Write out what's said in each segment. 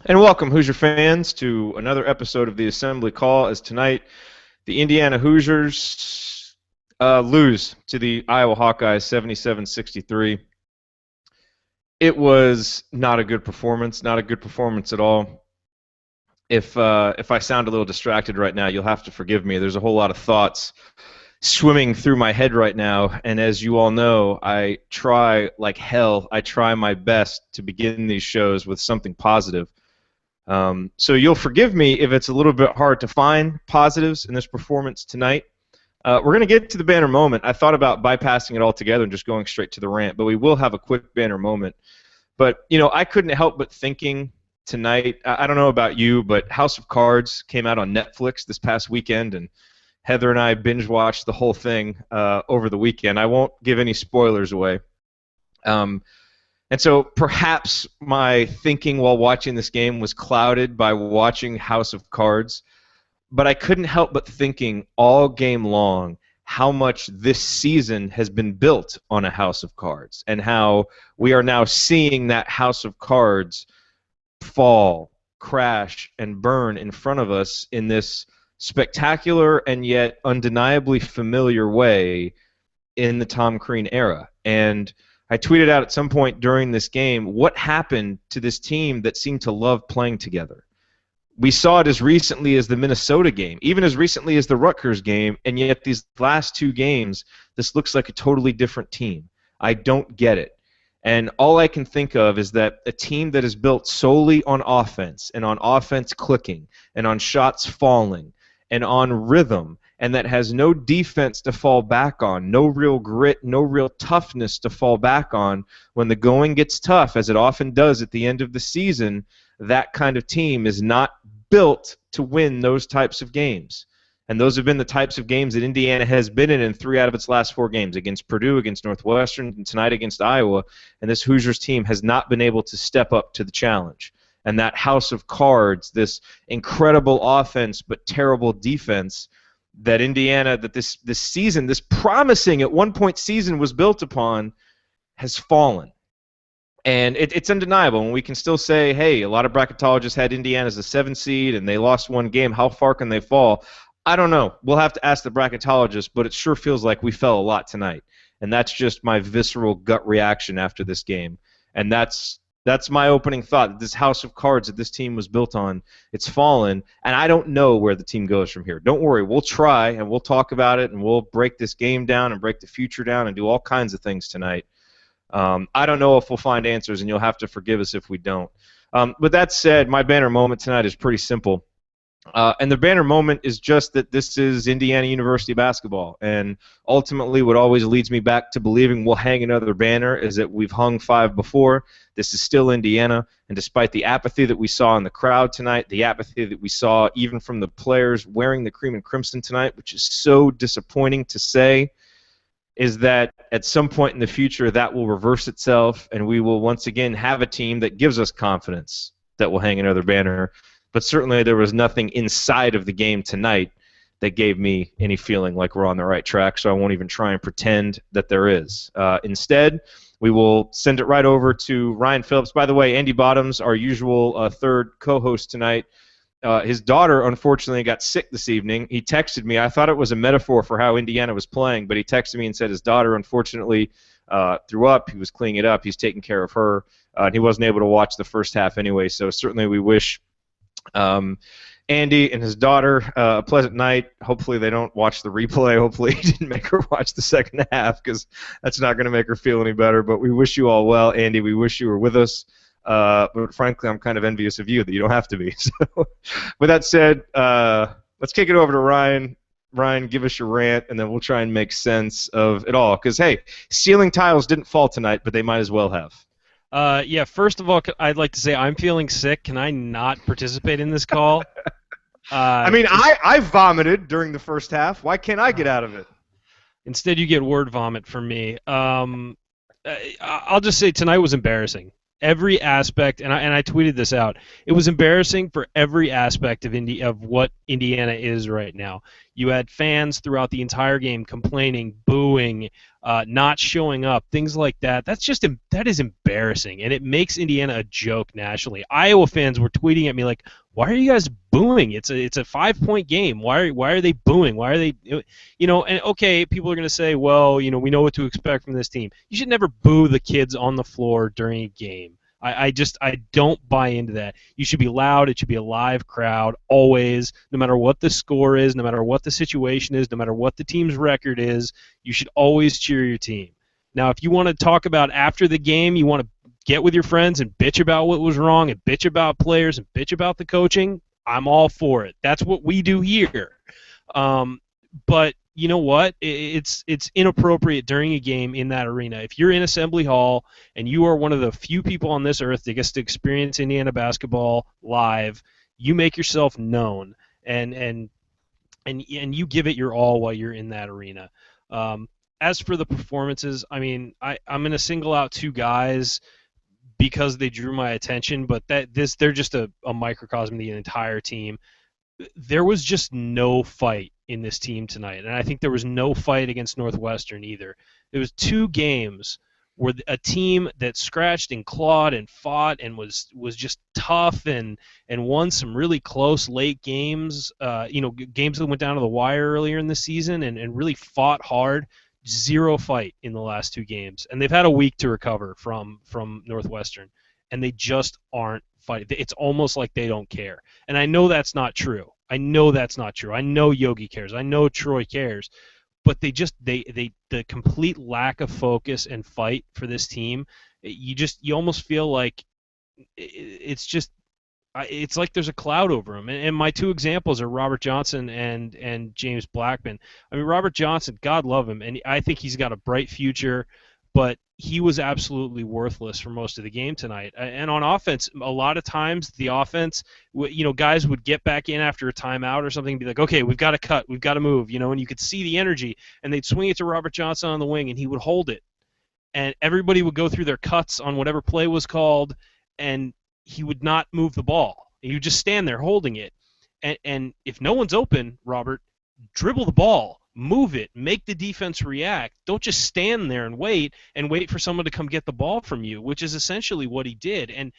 And welcome, Hoosier fans, to another episode of the Assembly Call. As tonight, the Indiana Hoosiers lose to the Iowa Hawkeyes 77-63. It was not a good performance, not a good performance at all. If I sound a little distracted right now, you'll have to forgive me. There's a whole lot of thoughts swimming through my head right now, and as you all know, I try like hell. I try my best to begin these shows with something positive. So you'll forgive me if it's a little bit hard to find positives in this performance tonight. We're going to get to the banner moment. I thought about bypassing it altogether and just going straight to the rant, but we will have a quick banner moment. But, I couldn't help but thinking tonight, I don't know about you, but House of Cards came out on Netflix this past weekend, and Heather and I binge-watched the whole thing over the weekend. I won't give any spoilers away. And so perhaps my thinking while watching this game was clouded by watching House of Cards, but I couldn't help but thinking all game long how much this season has been built on a House of Cards and how we are now seeing that House of Cards fall, crash, and burn in front of us in this spectacular and yet undeniably familiar way in the Tom Crean era. And I tweeted out at some point during this game, what happened to this team that seemed to love playing together? We saw it as recently as the Minnesota game, even as recently as the Rutgers game, and yet these last two games, this looks like a totally different team. I don't get it. And all I can think of is that a team that is built solely on offense and on offense clicking and on shots falling and on rhythm, and that has no defense to fall back on, no real grit, no real toughness to fall back on when the going gets tough, as it often does at the end of the season, that kind of team is not built to win those types of games. And those have been the types of games that Indiana has been in 3 out of its last 4 games, against Purdue, against Northwestern, and tonight against Iowa, and this Hoosiers team has not been able to step up to the challenge. And that House of Cards, this incredible offense but terrible defense that Indiana, that this season, this promising at one point season was built upon, has fallen. And it's undeniable, and we can still say, hey, a lot of bracketologists had Indiana as a 7 seed, and they lost one game. How far can they fall? I don't know. We'll have to ask the bracketologists, but it sure feels like we fell a lot tonight. And that's just my visceral gut reaction after this game. And that's my opening thought. This House of Cards that this team was built on, it's fallen, and I don't know where the team goes from here. Don't worry. We'll try, and we'll talk about it, and we'll break this game down and break the future down and do all kinds of things tonight. I don't know if we'll find answers, and you'll have to forgive us if we don't. But that said, my banner moment tonight is pretty simple. And the banner moment is just that this is Indiana University basketball. And ultimately what always leads me back to believing we'll hang another banner is that we've hung 5 before. This is still Indiana. And despite the apathy that we saw in the crowd tonight, the apathy that we saw even from the players wearing the cream and crimson tonight, which is so disappointing to say, is that at some point in the future that will reverse itself and we will once again have a team that gives us confidence that will hang another banner. But certainly there was nothing inside of the game tonight that gave me any feeling like we're on the right track, so I won't even try and pretend that there is. Instead, we will send it right over to Ryan Phillips. By the way, Andy Bottoms, our usual third co-host tonight, his daughter, unfortunately, got sick this evening. He texted me. I thought it was a metaphor for how Indiana was playing, but he texted me and said his daughter, unfortunately, threw up. He was cleaning it up. He's taking care of her. And he wasn't able to watch the first half anyway, so certainly we wish Andy and his daughter a pleasant night. Hopefully they don't watch the replay. Hopefully he didn't make her watch the second half, because that's not going to make her feel any better. But we wish you all well. Andy, we wish you were with us. But frankly, I'm kind of envious of you that you don't have to be. So, with that said, let's kick it over to Ryan. Ryan, give us your rant, and then we'll try and make sense of it all. Because, hey, ceiling tiles didn't fall tonight, but they might as well have. Yeah, first of all, I'd like to say I'm feeling sick. Can I not participate in this call? I mean, I vomited during the first half. Why can't I get out of it? Instead, you get word vomit from me. I'll just say tonight was embarrassing. Every aspect, and I tweeted this out, it was embarrassing for every aspect of what Indiana is right now. You had fans throughout the entire game complaining, booing, not showing up, things like that. That is embarrassing, and it makes Indiana a joke nationally. Iowa fans were tweeting at me like, "Why are you guys booing? It's a 5-point game. Why are they booing? Why are they, And okay, people are going to say, well, we know what to expect from this team. You should never boo the kids on the floor during a game. I don't buy into that. You should be loud. It should be a live crowd always, no matter what the score is, no matter what the situation is, no matter what the team's record is. You should always cheer your team. Now, if you want to talk about after the game, you want to get with your friends and bitch about what was wrong and bitch about players and bitch about the coaching, I'm all for it. That's what we do here. But you know what? It's inappropriate during a game in that arena. If you're in Assembly Hall and you are one of the few people on this earth that gets to experience Indiana basketball live, you make yourself known and you give it your all while you're in that arena. As for the performances, I mean, I'm going to single out two guys because they drew my attention, but they're just a microcosm of the entire team. There was just no fight in this team tonight, and I think there was no fight against Northwestern either. There was two games where a team that scratched and clawed and fought and was just tough and won some really close late games, games that went down to the wire earlier in the season and really fought hard. Zero fight in the last two games, and they've had a week to recover from Northwestern, and they just aren't fighting. It's almost like they don't care, and I know that's not true. I know Yogi cares. I know Troy cares, but they the complete lack of focus and fight for this team. You almost feel like it's like there's a cloud over him. And my two examples are Robert Johnson and James Blackman. I mean, Robert Johnson, God love him, and I think he's got a bright future, but he was absolutely worthless for most of the game tonight. And on offense, a lot of times the offense, guys would get back in after a timeout or something and be like, okay, we've got to cut, we've got to move, and you could see the energy, and they'd swing it to Robert Johnson on the wing, and he would hold it. And everybody would go through their cuts on whatever play was called, and he would not move the ball. He would just stand there holding it. And if no one's open, Robert, dribble the ball, move it, make the defense react. Don't just stand there and wait for someone to come get the ball from you, which is essentially what he did. And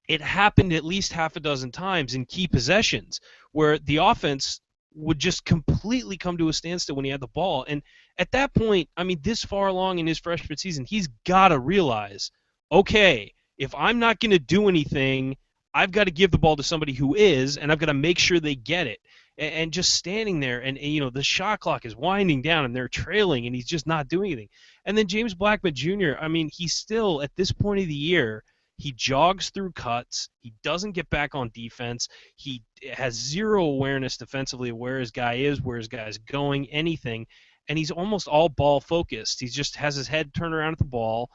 it happened at least half a dozen times in key possessions where the offense would just completely come to a standstill when he had the ball. And at that point, I mean, this far along in his freshman season, he's got to realize, okay, if I'm not going to do anything, I've got to give the ball to somebody who is, and I've got to make sure they get it. And just standing there, and the shot clock is winding down, and they're trailing, and he's just not doing anything. And then James Blackman Jr., I mean, he's still, at this point of the year, he jogs through cuts. He doesn't get back on defense. He has zero awareness defensively of where his guy is, where his guy is going, anything. And he's almost all ball focused. He just has his head turned around at the ball,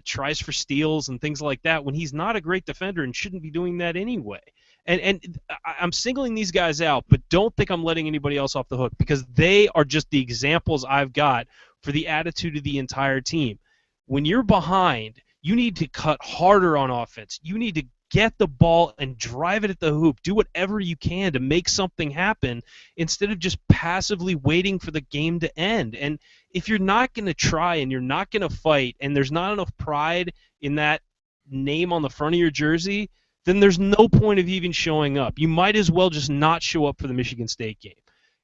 tries for steals and things like that when he's not a great defender and shouldn't be doing that anyway. And I'm singling these guys out, but don't think I'm letting anybody else off the hook because they are just the examples I've got for the attitude of the entire team. When you're behind, you need to cut harder on offense. You need to get the ball and drive it at the hoop. Do whatever you can to make something happen instead of just passively waiting for the game to end. And if you're not going to try and you're not going to fight and there's not enough pride in that name on the front of your jersey, then there's no point of even showing up. You might as well just not show up for the Michigan State game.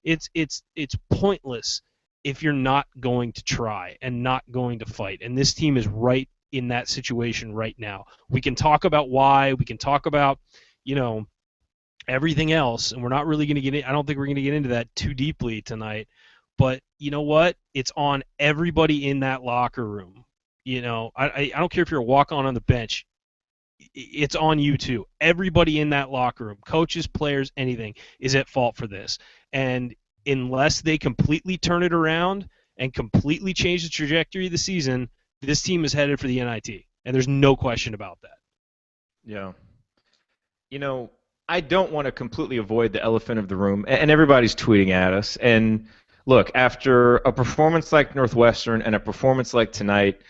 It's pointless if you're not going to try and not going to fight. And this team is right in that situation right now. We can talk about why. We can talk about, everything else, and we're not really going to get in. I don't think we're going to get into that too deeply tonight. But you know what? It's on everybody in that locker room. I don't care if you're a walk-on the bench. It's on you too. Everybody in that locker room, coaches, players, anything, is at fault for this. And unless they completely turn it around and completely change the trajectory of the season, this team is headed for the NIT, and there's no question about that. Yeah. I don't want to completely avoid the elephant of the room, and everybody's tweeting at us. And look, after a performance like Northwestern and a performance like tonight,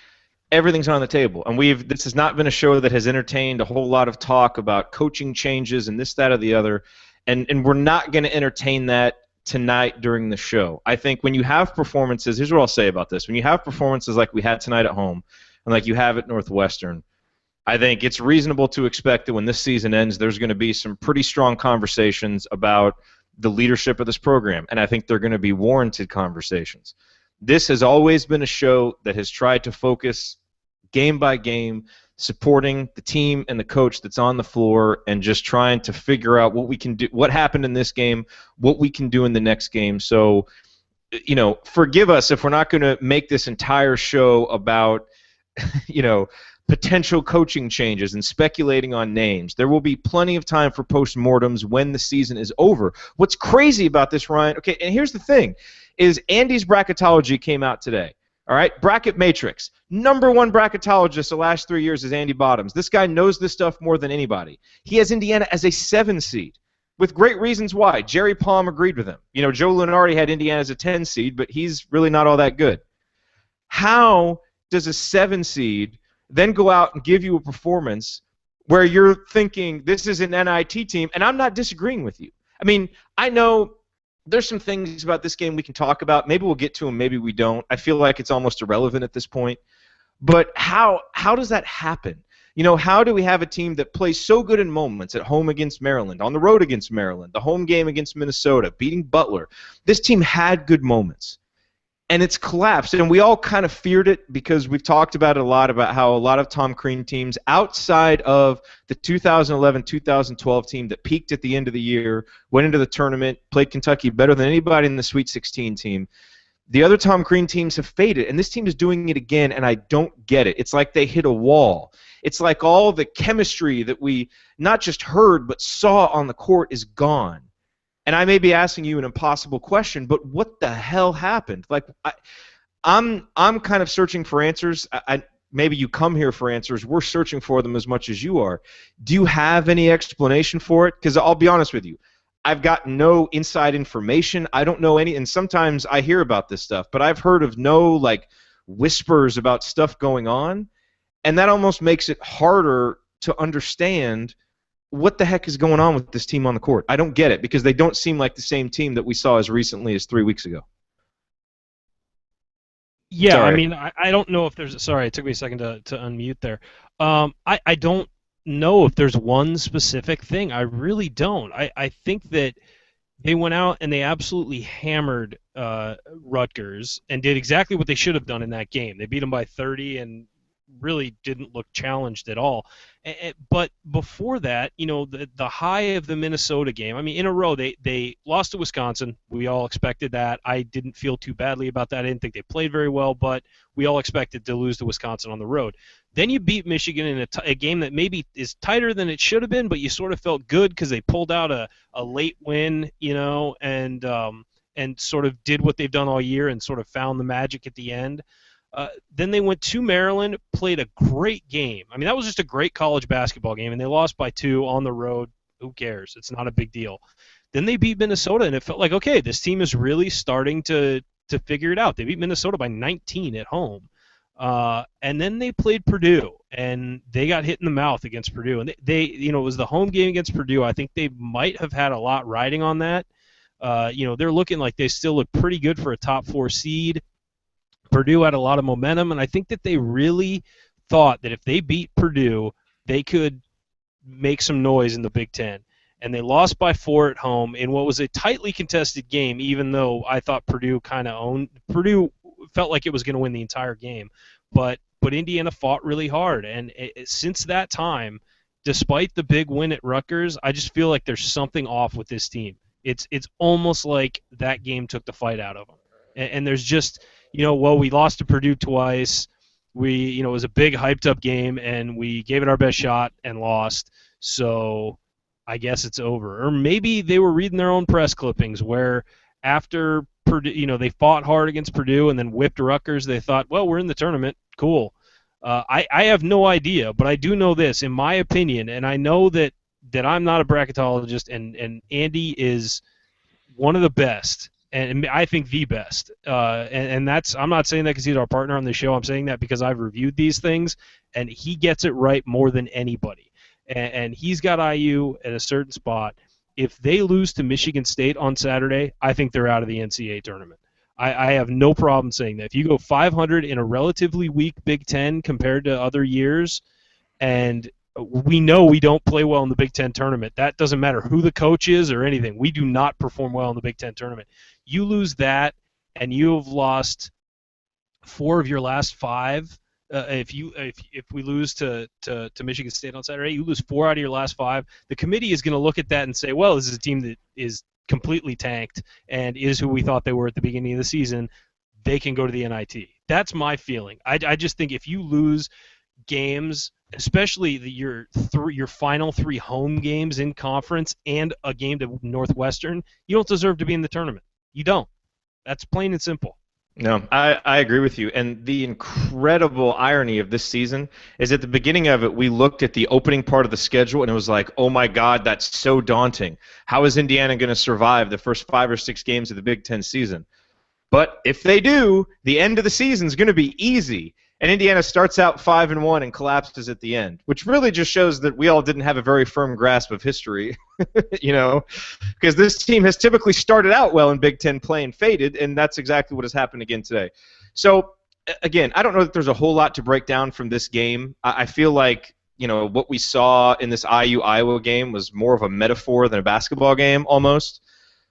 everything's on the table. And this has not been a show that has entertained a whole lot of talk about coaching changes and this, that, or the other. And we're not going to entertain that tonight during the show. I think when you have performances, here's what I'll say about this. When you have performances like we had tonight at home and like you have at Northwestern, I think it's reasonable to expect that when this season ends, there's going to be some pretty strong conversations about the leadership of this program, and I think they're going to be warranted conversations. This has always been a show that has tried to focus game by game, supporting the team and the coach that's on the floor and just trying to figure out what we can do, what happened in this game, what we can do in the next game. So, forgive us if we're not going to make this entire show about, potential coaching changes and speculating on names. There will be plenty of time for postmortems when the season is over. What's crazy about this, Ryan, okay, and here's the thing, is Andy's bracketology came out today. All right, bracket matrix. Number one bracketologist the last 3 years is Andy Bottoms. This guy knows this stuff more than anybody. He has Indiana as a 7 seed, with great reasons why. Jerry Palm agreed with him. Joe Lunardi had Indiana as a 10 seed, but he's really not all that good. How does a 7 seed then go out and give you a performance where you're thinking this is an NIT team, and I'm not disagreeing with you. I mean, I know there's some things about this game we can talk about. Maybe we'll get to them, maybe we don't. I feel like it's almost irrelevant at this point. But how does that happen? How do we have a team that plays so good in moments at home against Maryland, on the road against Maryland, the home game against Minnesota, beating Butler? This team had good moments. And it's collapsed, and we all kind of feared it because we've talked about it a lot, about how a lot of Tom Crean teams outside of the 2011-2012 team that peaked at the end of the year, went into the tournament, played Kentucky better than anybody in the Sweet 16 team. The other Tom Crean teams have faded, and this team is doing it again, and I don't get it. It's like they hit a wall. It's like all the chemistry that we not just heard but saw on the court is gone. And I may be asking you an impossible question, but what the hell happened? Like, I'm kind of searching for answers. Maybe you come here for answers. We're searching for them as much as you are. Do you have any explanation for it? Because I'll be honest with you, I've got no inside information. I don't know any, and sometimes I hear about this stuff, but I've heard of no whispers about stuff going on, and that almost makes it harder to understand what the heck is going on with this team on the court. I don't get it because they don't seem like the same team that we saw as recently as 3 weeks ago. Yeah, Sorry. I mean, I don't know if there's. Sorry, it took me a second to unmute there. I don't know if there's one specific thing. I really don't. I think that they went out and they absolutely hammered Rutgers and did exactly what they should have done in that game. They beat them by 30 and really didn't look challenged at all. But before that, the high of the Minnesota game, I mean, in a row, they lost to Wisconsin. We all expected that. I didn't feel too badly about that. I didn't think they played very well, but we all expected to lose to Wisconsin on the road. Then you beat Michigan in a game that maybe is tighter than it should have been, but you sort of felt good because they pulled out a late win, and sort of did what they've done all year and sort of found the magic at the end. Then they went to Maryland, played a great game. I mean, that was just a great college basketball game, and they lost by 2 on the road. Who cares? It's not a big deal. Then they beat Minnesota, and it felt like, okay, this team is really starting to figure it out. They beat Minnesota by 19 at home. And then they played Purdue, and they got hit in the mouth against Purdue. And they it was the home game against Purdue. I think they might have had a lot riding on that. They're looking like they still look pretty good for a top 4 seed. Purdue had a lot of momentum, and I think that they really thought that if they beat Purdue, they could make some noise in the Big Ten. And they lost by 4 at home in what was a tightly contested game, even though I thought Purdue Purdue felt like it was going to win the entire game. But Indiana fought really hard, and since that time, despite the big win at Rutgers, I just feel like there's something off with this team. It's almost like that game took the fight out of them. And there's just, we lost to Purdue twice. It was a big hyped-up game, and we gave it our best shot and lost. So I guess it's over. Or maybe they were reading their own press clippings where after Purdue, they fought hard against Purdue and then whipped Rutgers. They thought, well, we're in the tournament. Cool. I have no idea, but I do know this, in my opinion, and I know that I'm not a bracketologist, and Andy is one of the best. And I think the best. And that's, I'm not saying that because he's our partner on the show. I'm saying that because I've reviewed these things, and he gets it right more than anybody. And he's got IU at a certain spot. if they lose to Michigan State on Saturday, I think they're out of the NCAA tournament. I have no problem saying that. If you go 500 in a relatively weak Big Ten compared to other years, and we know we don't play well in the Big Ten tournament. That doesn't matter who the coach is or anything. We do not perform well in the Big Ten tournament. You lose that, and you have lost 4 of your last 5. If we lose to Michigan State on Saturday, you lose 4 out of your last 5. The committee is going to look at that and say, well, this is a team that is completely tanked and is who we thought they were at the beginning of the season. They can go to the NIT. That's my feeling. I just think if you lose games, especially your final 3 home games in conference and a game to Northwestern, you don't deserve to be in the tournament. You don't. That's plain and simple. No, I agree with you. And the incredible irony of this season is at the beginning of it, we looked at the opening part of the schedule, and it was like, oh, my God, that's so daunting. How is Indiana going to survive the first 5 or 6 games of the Big Ten season? But if they do, the end of the season is going to be easy. And Indiana starts out 5-1 and collapses at the end, which really just shows that we all didn't have a very firm grasp of history, because this team has typically started out well in Big Ten play and faded, and that's exactly what has happened again today. So, again, I don't know that there's a whole lot to break down from this game. I feel like, what we saw in this IU-Iowa game was more of a metaphor than a basketball game almost.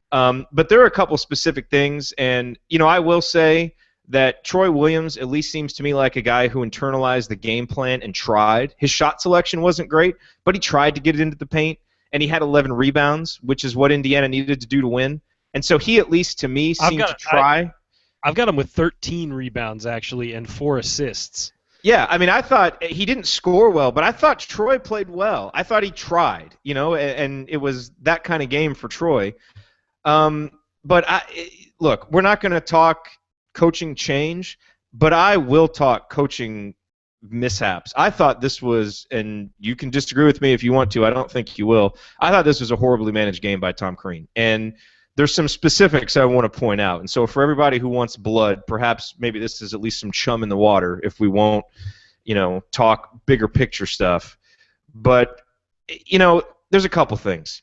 But there are a couple specific things, and, I will say that Troy Williams at least seems to me like a guy who internalized the game plan and tried. His shot selection wasn't great, but he tried to get it into the paint, and he had 11 rebounds, which is what Indiana needed to do to win. And so he, at least to me, seemed to try. I've got him with 13 rebounds, actually, and 4 assists. Yeah, I mean, I thought he didn't score well, but I thought Troy played well. I thought he tried, and it was that kind of game for Troy. But look, we're not going to talk coaching change, but I will talk coaching mishaps. I thought this was, and you can disagree with me if you want to, I don't think you will, I thought this was a horribly managed game by Tom Crean. And there's some specifics I want to point out. And so for everybody who wants blood, perhaps maybe this is at least some chum in the water if we won't, talk bigger picture stuff. But, there's a couple things.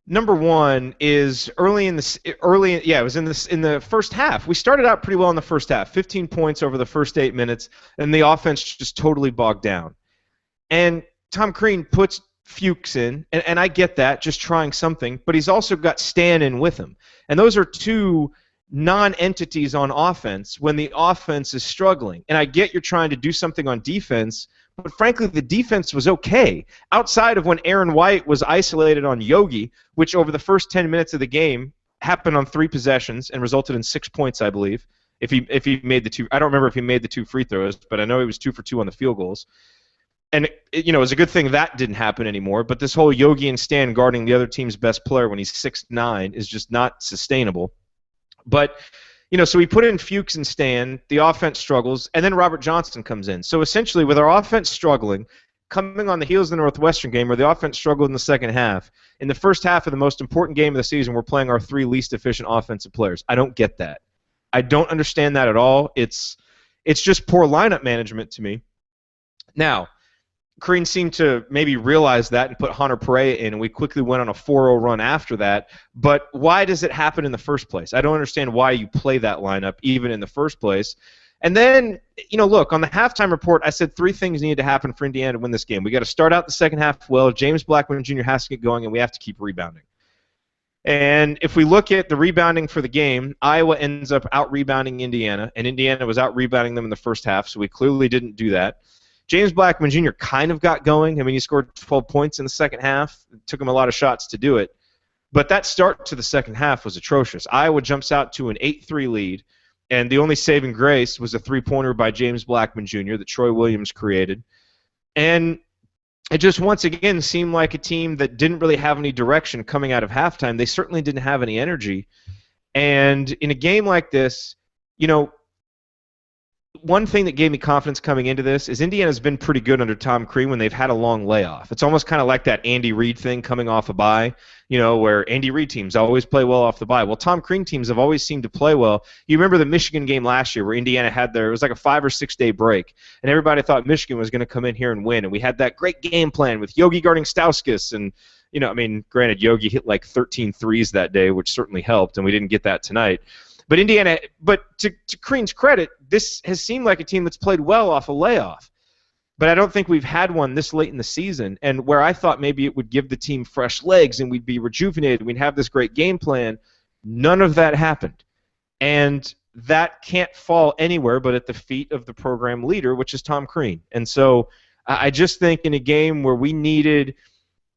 Number one is it was in the first half. We started out pretty well in the first half, 15 points over the first 8 minutes, and the offense just totally bogged down. And Tom Crean puts Fuchs in, and I get that, just trying something, but he's also got Stan in with him. And those are 2 non-entities on offense when the offense is struggling. And I get you're trying to do something on defense, but frankly, the defense was okay. Outside of when Aaron White was isolated on Yogi, which over the first 10 minutes of the game happened on 3 possessions and resulted in 6 points, I believe. If he made the 2, I don't remember if he made the 2 free throws, but I know he was 2 for 2 on the field goals. And it was a good thing that didn't happen anymore. But this whole Yogi and Stan guarding the other team's best player when he's 6'9" is just not sustainable. But so we put in Fuchs and Stan, the offense struggles, and then Robert Johnson comes in. So essentially, with our offense struggling, coming on the heels of the Northwestern game where the offense struggled in the second half, in the first half of the most important game of the season, we're playing our 3 least efficient offensive players. I don't get that. I don't understand that at all. It's just poor lineup management to me. Now, Crean seemed to maybe realize that and put Hunter Perea in, and we quickly went on a 4-0 run after that. But why does it happen in the first place? I don't understand why you play that lineup even in the first place. And then, look, on the halftime report, I said 3 things needed to happen for Indiana to win this game. We got to start out the second half well. James Blackman Jr. has to get going, and we have to keep rebounding. And if we look at the rebounding for the game, Iowa ends up out-rebounding Indiana, and Indiana was out-rebounding them in the first half, so we clearly didn't do that. James Blackman Jr. kind of got going. I mean, he scored 12 points in the second half. It took him a lot of shots to do it. But that start to the second half was atrocious. Iowa jumps out to an 8-3 lead, and the only saving grace was a 3-pointer by James Blackman Jr. that Troy Williams created. And it just once again seemed like a team that didn't really have any direction coming out of halftime. They certainly didn't have any energy. And in a game like this, one thing that gave me confidence coming into this is Indiana's been pretty good under Tom Crean when they've had a long layoff. It's almost kind of like that Andy Reid thing coming off a bye, where Andy Reid teams always play well off the bye. Well, Tom Crean teams have always seemed to play well. You remember the Michigan game last year where Indiana it was like a 5 or 6 day break, and everybody thought Michigan was going to come in here and win, and we had that great game plan with Yogi guarding Stauskas and I mean, granted, Yogi hit like 13 threes that day, which certainly helped, and we didn't get that tonight. But Indiana, but to Crean's credit, this has seemed like a team that's played well off a layoff. But I don't think we've had one this late in the season. And where I thought maybe it would give the team fresh legs and we'd be rejuvenated, we'd have this great game plan, none of that happened. And that can't fall anywhere but at the feet of the program leader, which is Tom Crean. And so I just think in a game where we needed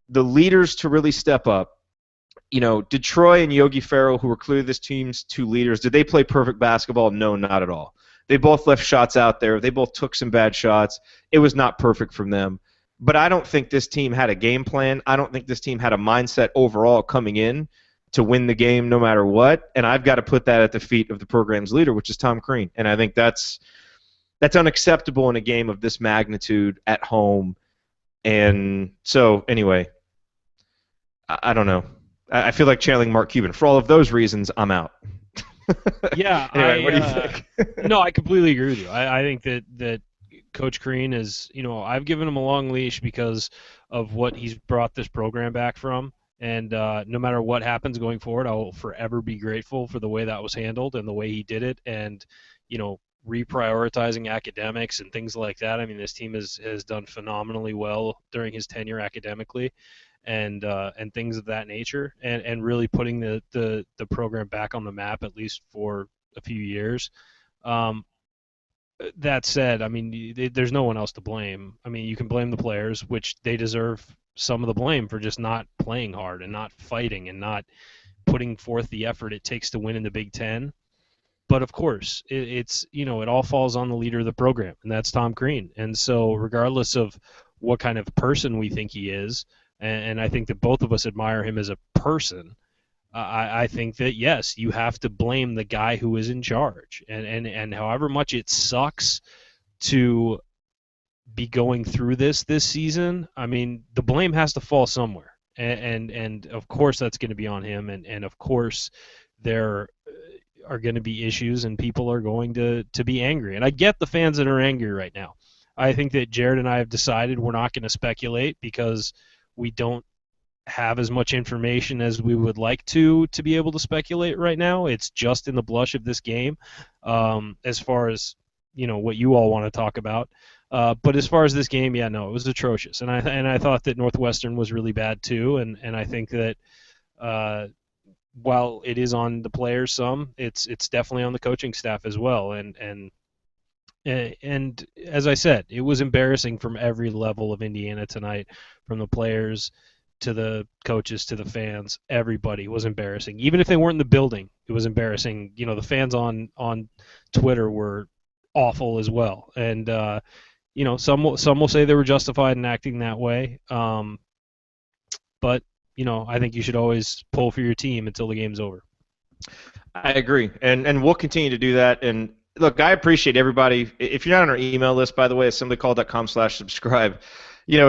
the leaders to really step up, did Troy and Yogi Ferrell, who were clearly this team's two leaders, did they play perfect basketball? No, not at all. They both left shots out there. They both took some bad shots. It was not perfect from them. But I don't think this team had a game plan. I don't think this team had a mindset overall coming in to win the game no matter what. And I've got to put that at the feet of the program's leader, which is Tom Crean. And I think that's unacceptable in a game of this magnitude at home. And so, anyway, I don't know. I feel like channeling Mark Cuban. For all of those reasons, I'm out. Yeah. Anyway, what do you think? No, I completely agree with you. I think that Coach Crean is, I've given him a long leash because of what he's brought this program back from. And no matter what happens going forward, I will forever be grateful for the way that was handled and the way he did it. And, reprioritizing academics and things like that. I mean, this team has done phenomenally well during his tenure academically. And things of that nature, and really putting the program back on the map, at least for a few years. That said, I mean, there's no one else to blame. I mean, you can blame the players, which they deserve some of the blame for just not playing hard and not fighting and not putting forth the effort it takes to win in the Big Ten. But of course, it all falls on the leader of the program, and that's Tom Crean. And so regardless of what kind of person we think he is, and I think that both of us admire him as a person, I think that, yes, you have to blame the guy who is in charge. And however much it sucks to be going through this season, I mean, the blame has to fall somewhere. And of course that's going to be on him. And of course there are going to be issues and people are going to be angry. And I get the fans that are angry right now. I think that Jerod and I have decided we're not going to speculate because we don't have as much information as we would like to be able to speculate right now. It's just in the blush of this game, as far as what you all want to talk about. But as far as this game, yeah, no, it was atrocious, and I thought that Northwestern was really bad too, and I think that while it is on the players some, it's definitely on the coaching staff as well, and as I said, it was embarrassing from every level of Indiana tonight, from the players to the coaches to the fans. Everybody was embarrassing. Even if they weren't in the building, it was embarrassing. The fans on Twitter were awful as well. And some will say they were justified in acting that way. But I think you should always pull for your team until the game's over. I agree, and we'll continue to do that. And look, I appreciate everybody. If you're not on our email list, by the way, assemblycall.com/subscribe.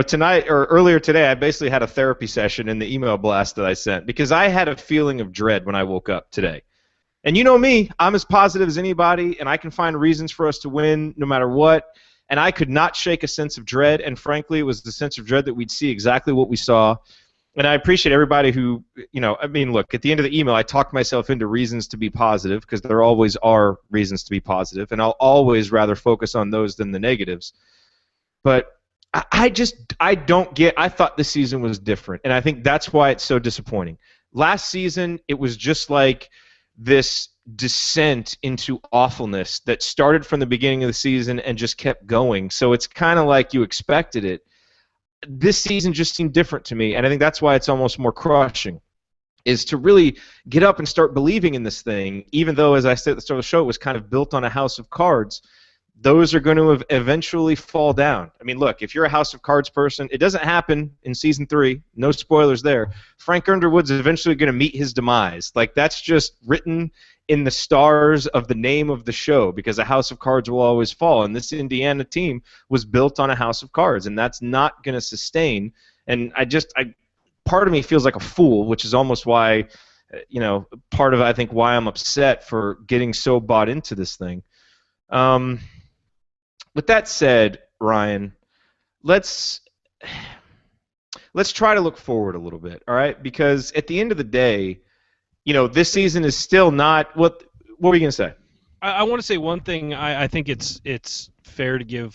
Tonight or earlier today, I basically had a therapy session in the email blast that I sent because I had a feeling of dread when I woke up today. And you know me, I'm as positive as anybody, and I can find reasons for us to win no matter what. And I could not shake a sense of dread, and frankly, it was the sense of dread that we'd see exactly what we saw. And I appreciate everybody who, look, at the end of the email, I talked myself into reasons to be positive because there always are reasons to be positive, and I'll always rather focus on those than the negatives. But I thought this season was different, and I think that's why it's so disappointing. Last season, it was just like this descent into awfulness that started from the beginning of the season and just kept going. So it's kind of like you expected it. This season just seemed different to me, and I think that's why it's almost more crushing, is to really get up and start believing in this thing, even though, as I said at the start of the show, it was kind of built on a house of cards. Those are going to eventually fall down. I mean, look, if you're a House of Cards person, it doesn't happen in Season 3. No spoilers there. Frank Underwood's eventually going to meet his demise. Like, that's just written in the stars of the name of the show because a House of Cards will always fall. And this Indiana team was built on a House of Cards, and that's not going to sustain. And part of me feels like a fool, which is almost why, part of, I think, why I'm upset for getting so bought into this thing. With that said, Ryan, let's let's try to look forward a little bit, all right? Because at the end of the day, this season is still not what were you going to say? I want to say one thing. I think it's fair to give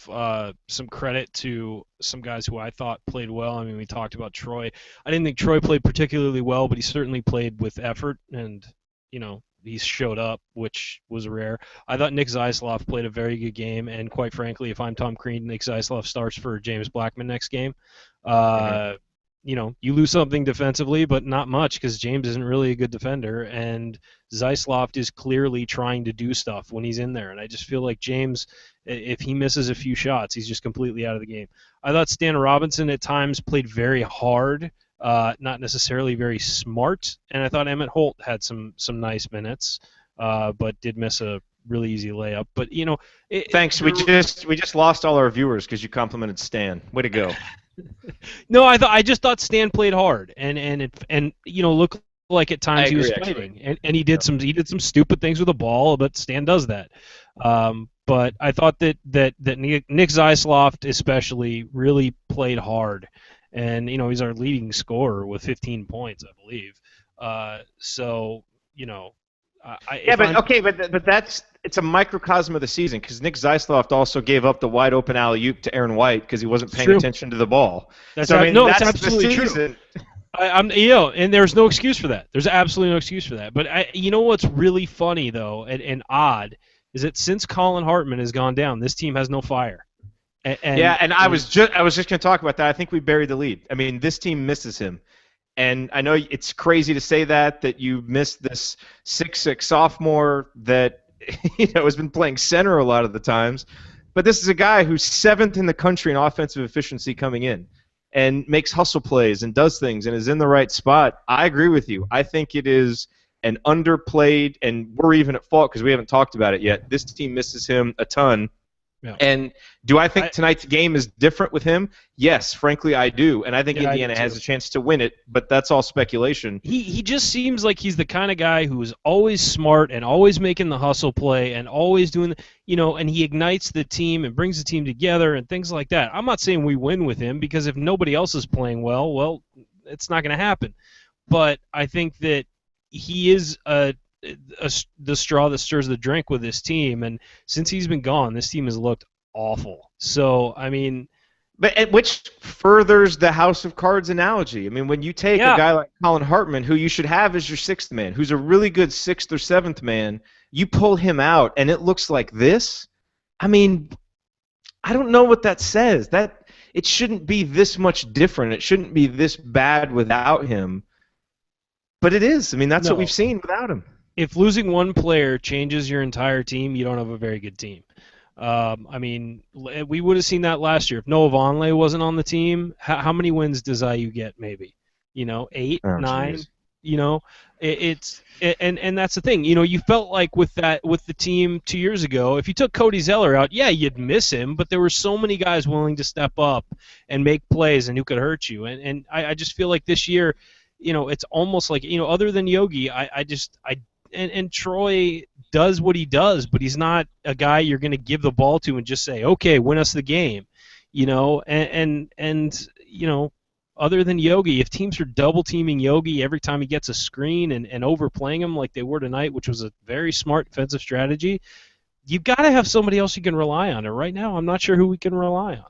some credit to some guys who I thought played well. I mean, we talked about Troy. I didn't think Troy played particularly well, but he certainly played with effort, and he showed up, which was rare. I thought Nick Zeisloff played a very good game, and quite frankly, if I'm Tom Crean, Nick Zeisloff starts for James Blackman next game. Mhm. Uh, you lose something defensively, but not much because James isn't really a good defender, and Zeisloft is clearly trying to do stuff when he's in there. And I just feel like James, if he misses a few shots, he's just completely out of the game. I thought Stan Robinson at times played very hard, not necessarily very smart, and I thought Emmett Holt had some nice minutes, but did miss a really easy layup. But Thanks. We just lost all our viewers because you complimented Stan. Way to go. no, I just thought Stan played hard, and looked like at times I he was agree, actually. fighting, and he did some stupid things with the ball, but Stan does that. But I thought that Nick Zeisloft especially really played hard, and he's our leading scorer with 15 points, I believe. So Yeah, if but I'm okay, but it's a microcosm of the season because Nick Zeisloft also gave up the wide open alley oop to Aaron White because he wasn't it's paying true. attention to the ball. That's So I mean, no, it's that's the absolutely true. season. And there's no excuse for that. There's absolutely no excuse for that. But what's really funny though, and odd, is that since Colin Hartman has gone down, this team has no fire. Yeah, and I And was just going to talk about that. I think we buried the lead. I mean, this team misses him. And I know it's crazy to say that you missed this 6'6" sophomore that has been playing center a lot of the times. But this is a guy who's 7th in the country in offensive efficiency coming in and makes hustle plays and does things and is in the right spot. I agree with you. I think it is an underplayed, and we're even at fault because we haven't talked about it yet. This team misses him a ton. yeah, And do I think tonight's game is different with him? Yes, frankly, I do. And I think Yeah, I do Indiana has too. a chance to win it, but that's all speculation. he just seems like he's the kind of guy who's always smart and always making the hustle play and always doing and he ignites the team and brings the team together and things like that. I'm not saying we win with him because if nobody else is playing well, it's not going to happen. But I think that he is the straw that stirs the drink with this team, and since he's been gone, this team has looked awful. So I mean, Which furthers the House of Cards analogy. I mean, when you take a yeah, guy like Colin Hartman, who you should have as your 6th man, who's a really good 6th or 7th man, you pull him out, and it looks like this. I mean, I don't know what that says. That it shouldn't be this much different. It shouldn't be this bad without him. But it is. I mean, that's what no. we've seen without him. If losing one player changes your entire team, you don't have a very good team. I mean, we would have seen that last year. If Noah Vonleh wasn't on the team, how many wins does IU get? Maybe, 8, Oh, 9. jeez. And that's the thing. You felt like with the team 2 years ago, if you took Cody Zeller out, yeah, you'd miss him, but there were so many guys willing to step up and make plays and who could hurt you. And I just feel like this year, it's almost like other than Yogi, and Troy does what he does, but he's not a guy you're going to give the ball to and just say, okay, win us the game, other than Yogi, if teams are double teaming Yogi every time he gets a screen and overplaying him like they were tonight, which was a very smart defensive strategy, you've got to have somebody else you can rely on. And right now, I'm not sure who we can rely on.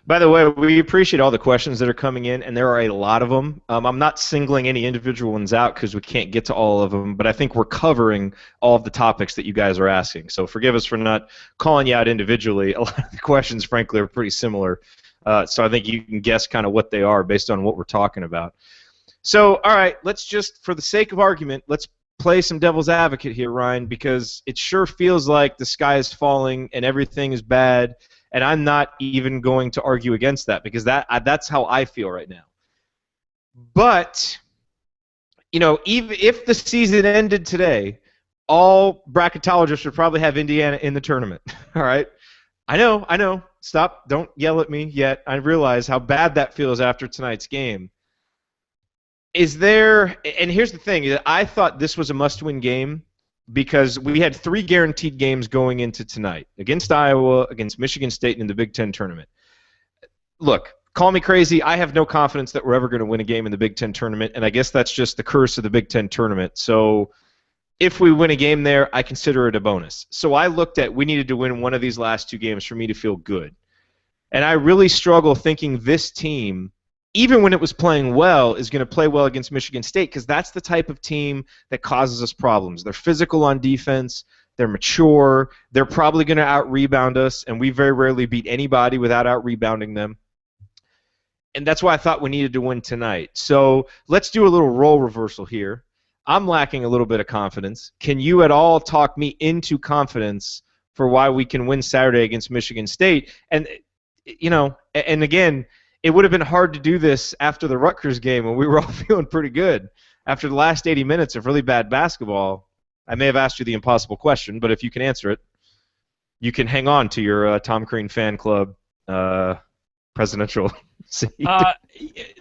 By the way, we appreciate all the questions that are coming in, and there are a lot of them. I'm not singling any individual ones out because we can't get to all of them, but I think we're covering all of the topics that you guys are asking. So forgive us for not calling you out individually. A lot of the questions, frankly, are pretty similar. So I think you can guess kind of what they are based on what we're talking about. So, all right, let's just, for the sake of argument, let's play some devil's advocate here, Ryan, because it sure feels like the sky is falling and everything is bad. And I'm not even going to argue against that because that's how I feel right now. But, even if the season ended today, all bracketologists would probably have Indiana in the tournament. All right? I know. Stop. Don't yell at me yet. I realize how bad that feels after tonight's game. Is there – and here's the thing. I thought this was a must-win game because we had 3 guaranteed games going into tonight against Iowa, against Michigan State, and in the Big Ten tournament. Look, call me crazy. I have no confidence that we're ever going to win a game in the Big Ten tournament, and I guess that's just the curse of the Big Ten tournament. So if we win a game there, I consider it a bonus. So I looked at we needed to win one of these last two games for me to feel good. And I really struggle thinking this team, even when it was playing well, is going to play well against Michigan State because that's the type of team that causes us problems. They're physical on defense. They're mature. They're probably going to out-rebound us, and we very rarely beat anybody without out-rebounding them. And that's why I thought we needed to win tonight. So let's do a little role reversal here. I'm lacking a little bit of confidence. Can you at all talk me into confidence for why we can win Saturday against Michigan State? And, and again, it would have been hard to do this after the Rutgers game when we were all feeling pretty good. After the last 80 minutes of really bad basketball, I may have asked you the impossible question, but if you can answer it, you can hang on to your Tom Crean fan club presidential seat.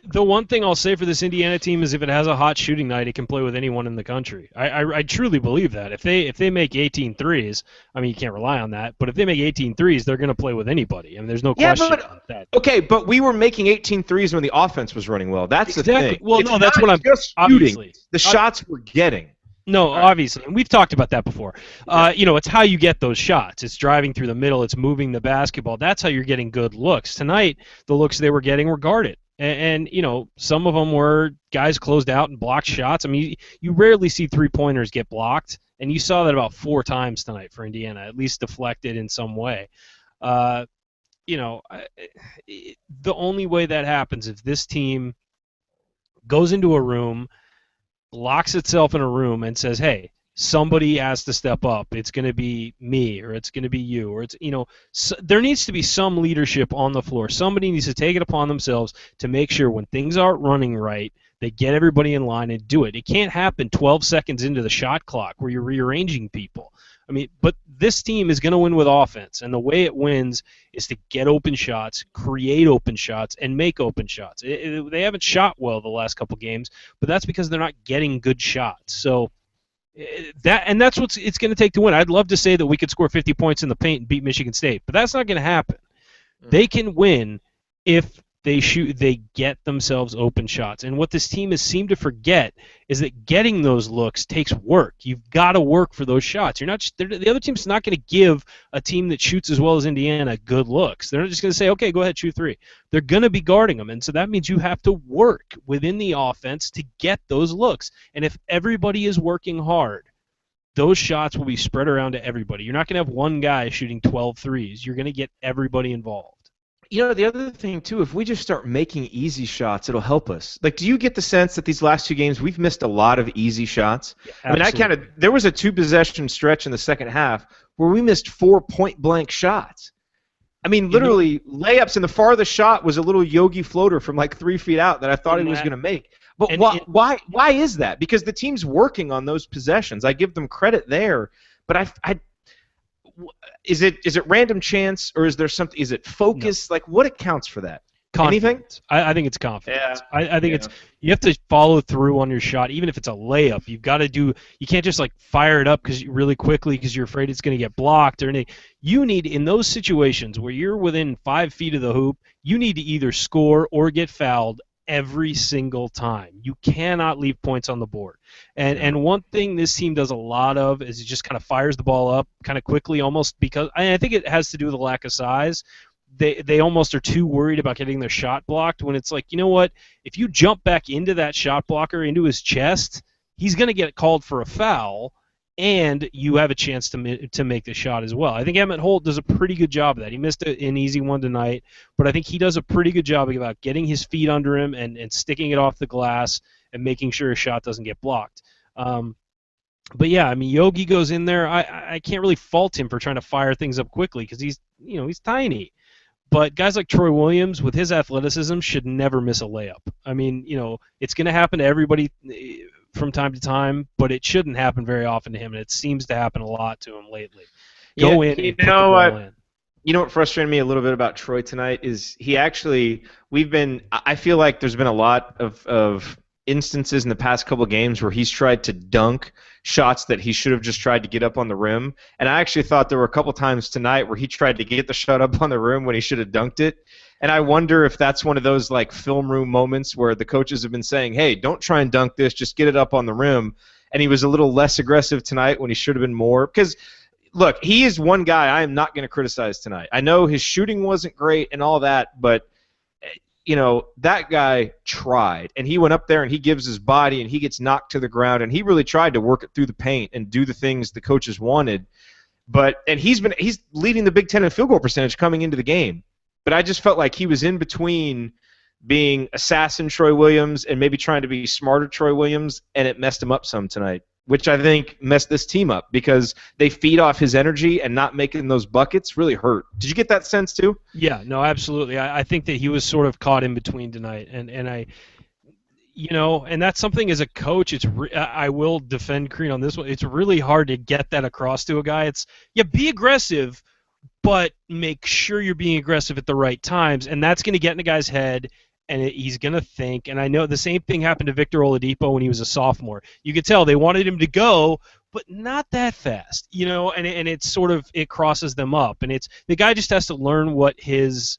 The one thing I'll say for this Indiana team is if it has a hot shooting night, it can play with anyone in the country. I truly believe that. If they make 18 threes, I mean, you can't rely on that, but if they make 18 threes, they're going to play with anybody. I mean, there's no question about that. Okay, but we were making 18 threes when the offense was running well. That's the thing. Well, it's no, that's what I'm just shooting. The shots we're getting. No, obviously, and we've talked about that before. It's how you get those shots. It's driving through the middle. It's moving the basketball. That's how you're getting good looks. Tonight, the looks they were getting were guarded. And some of them were guys closed out and blocked shots. I mean, you rarely see three-pointers get blocked, and you saw that about 4 times tonight for Indiana, at least deflected in some way. The only way that happens if this team goes into a room, locks itself in a room and says, hey, somebody has to step up. It's going to be me or it's going to be you. Or there needs to be some leadership on the floor. Somebody needs to take it upon themselves to make sure when things aren't running right, they get everybody in line and do it. It can't happen 12 seconds into the shot clock where you're rearranging people. I mean, but this team is going to win with offense, and the way it wins is to get open shots, create open shots, and make open shots. They haven't shot well the last couple games, but that's because they're not getting good shots. So that's what it's going to take to win. I'd love to say that we could score 50 points in the paint and beat Michigan State, but that's not going to happen. They can win if they get themselves open shots. And what this team has seemed to forget is that getting those looks takes work. You've got to work for those shots. The other team's not going to give a team that shoots as well as Indiana good looks. They're not just going to say, okay, go ahead, shoot 3. They're going to be guarding them. And so that means you have to work within the offense to get those looks. And if everybody is working hard, those shots will be spread around to everybody. You're not going to have one guy shooting 12 threes. You're going to get everybody involved. The other thing, too, if we just start making easy shots, it'll help us. Like, do you get the sense that these last 2 games we've missed a lot of easy shots? Yeah, I mean, there was a 2-possession stretch in the second half where we missed 4 point-blank shots. I mean, literally, layups, and the farthest shot was a little Yogi floater from like 3 feet out that I thought he was going to make. But why is that? Because the team's working on those possessions. I give them credit there, but is it random chance or is there something? Is it focus? No. Like, what accounts for that? Confidence. Anything? I think it's confidence. Yeah. I think you have to follow through on your shot, even if it's a layup. You've got to you can't just like fire it up really quickly because you're afraid it's going to get blocked or anything. You need, in those situations where you're within 5 feet of the hoop, you need to either score or get fouled every single time. You cannot leave points on the board. And one thing this team does a lot of is it just kind of fires the ball up kind of quickly, almost because I think it has to do with the lack of size. They almost are too worried about getting their shot blocked when it's like, you know what? If you jump back into that shot blocker, into his chest, he's going to get called for a foul, and you have a chance to make the shot as well. I think Emmett Holt does a pretty good job of that. He missed an easy one tonight, but I think he does a pretty good job about getting his feet under him and sticking it off the glass and making sure his shot doesn't get blocked. But yeah, I mean, Yogi goes in there. I can't really fault him for trying to fire things up quickly because he's tiny. But guys like Troy Williams, with his athleticism, should never miss a layup. I mean, it's going to happen to everybody from time to time, but it shouldn't happen very often to him, and it seems to happen a lot to him lately. Go in and put the ball in. You know what frustrated me a little bit about Troy tonight is I feel like there's been a lot of instances in the past couple of games where he's tried to dunk shots that he should have just tried to get up on the rim. And I actually thought there were a couple times tonight where he tried to get the shot up on the rim when he should have dunked it. And I wonder if that's one of those like film room moments where the coaches have been saying, hey, don't try and dunk this, just get it up on the rim. And he was a little less aggressive tonight when he should have been more. Because, look, he is one guy I am not going to criticize tonight. I know his shooting wasn't great and all that, but that guy tried, and he went up there and he gives his body and he gets knocked to the ground, and he really tried to work it through the paint and do the things the coaches wanted. And he's leading the Big Ten in field goal percentage coming into the game. But I just felt like he was in between being assassin Troy Williams and maybe trying to be smarter Troy Williams, and it messed him up some tonight, which I think messed this team up because they feed off his energy, and not making those buckets really hurt. Did you get that sense too? Yeah, no, absolutely. I think that he was sort of caught in between tonight, and and that's something as a coach. I will defend Crean on this one. It's really hard to get that across to a guy. Be aggressive, but make sure you're being aggressive at the right times, and that's going to get in a guy's head. And he's going to think, and I know the same thing happened to Victor Oladipo when he was a sophomore. You could tell they wanted him to go, but not that fast, and it's sort of, it crosses them up. And the guy just has to learn what his,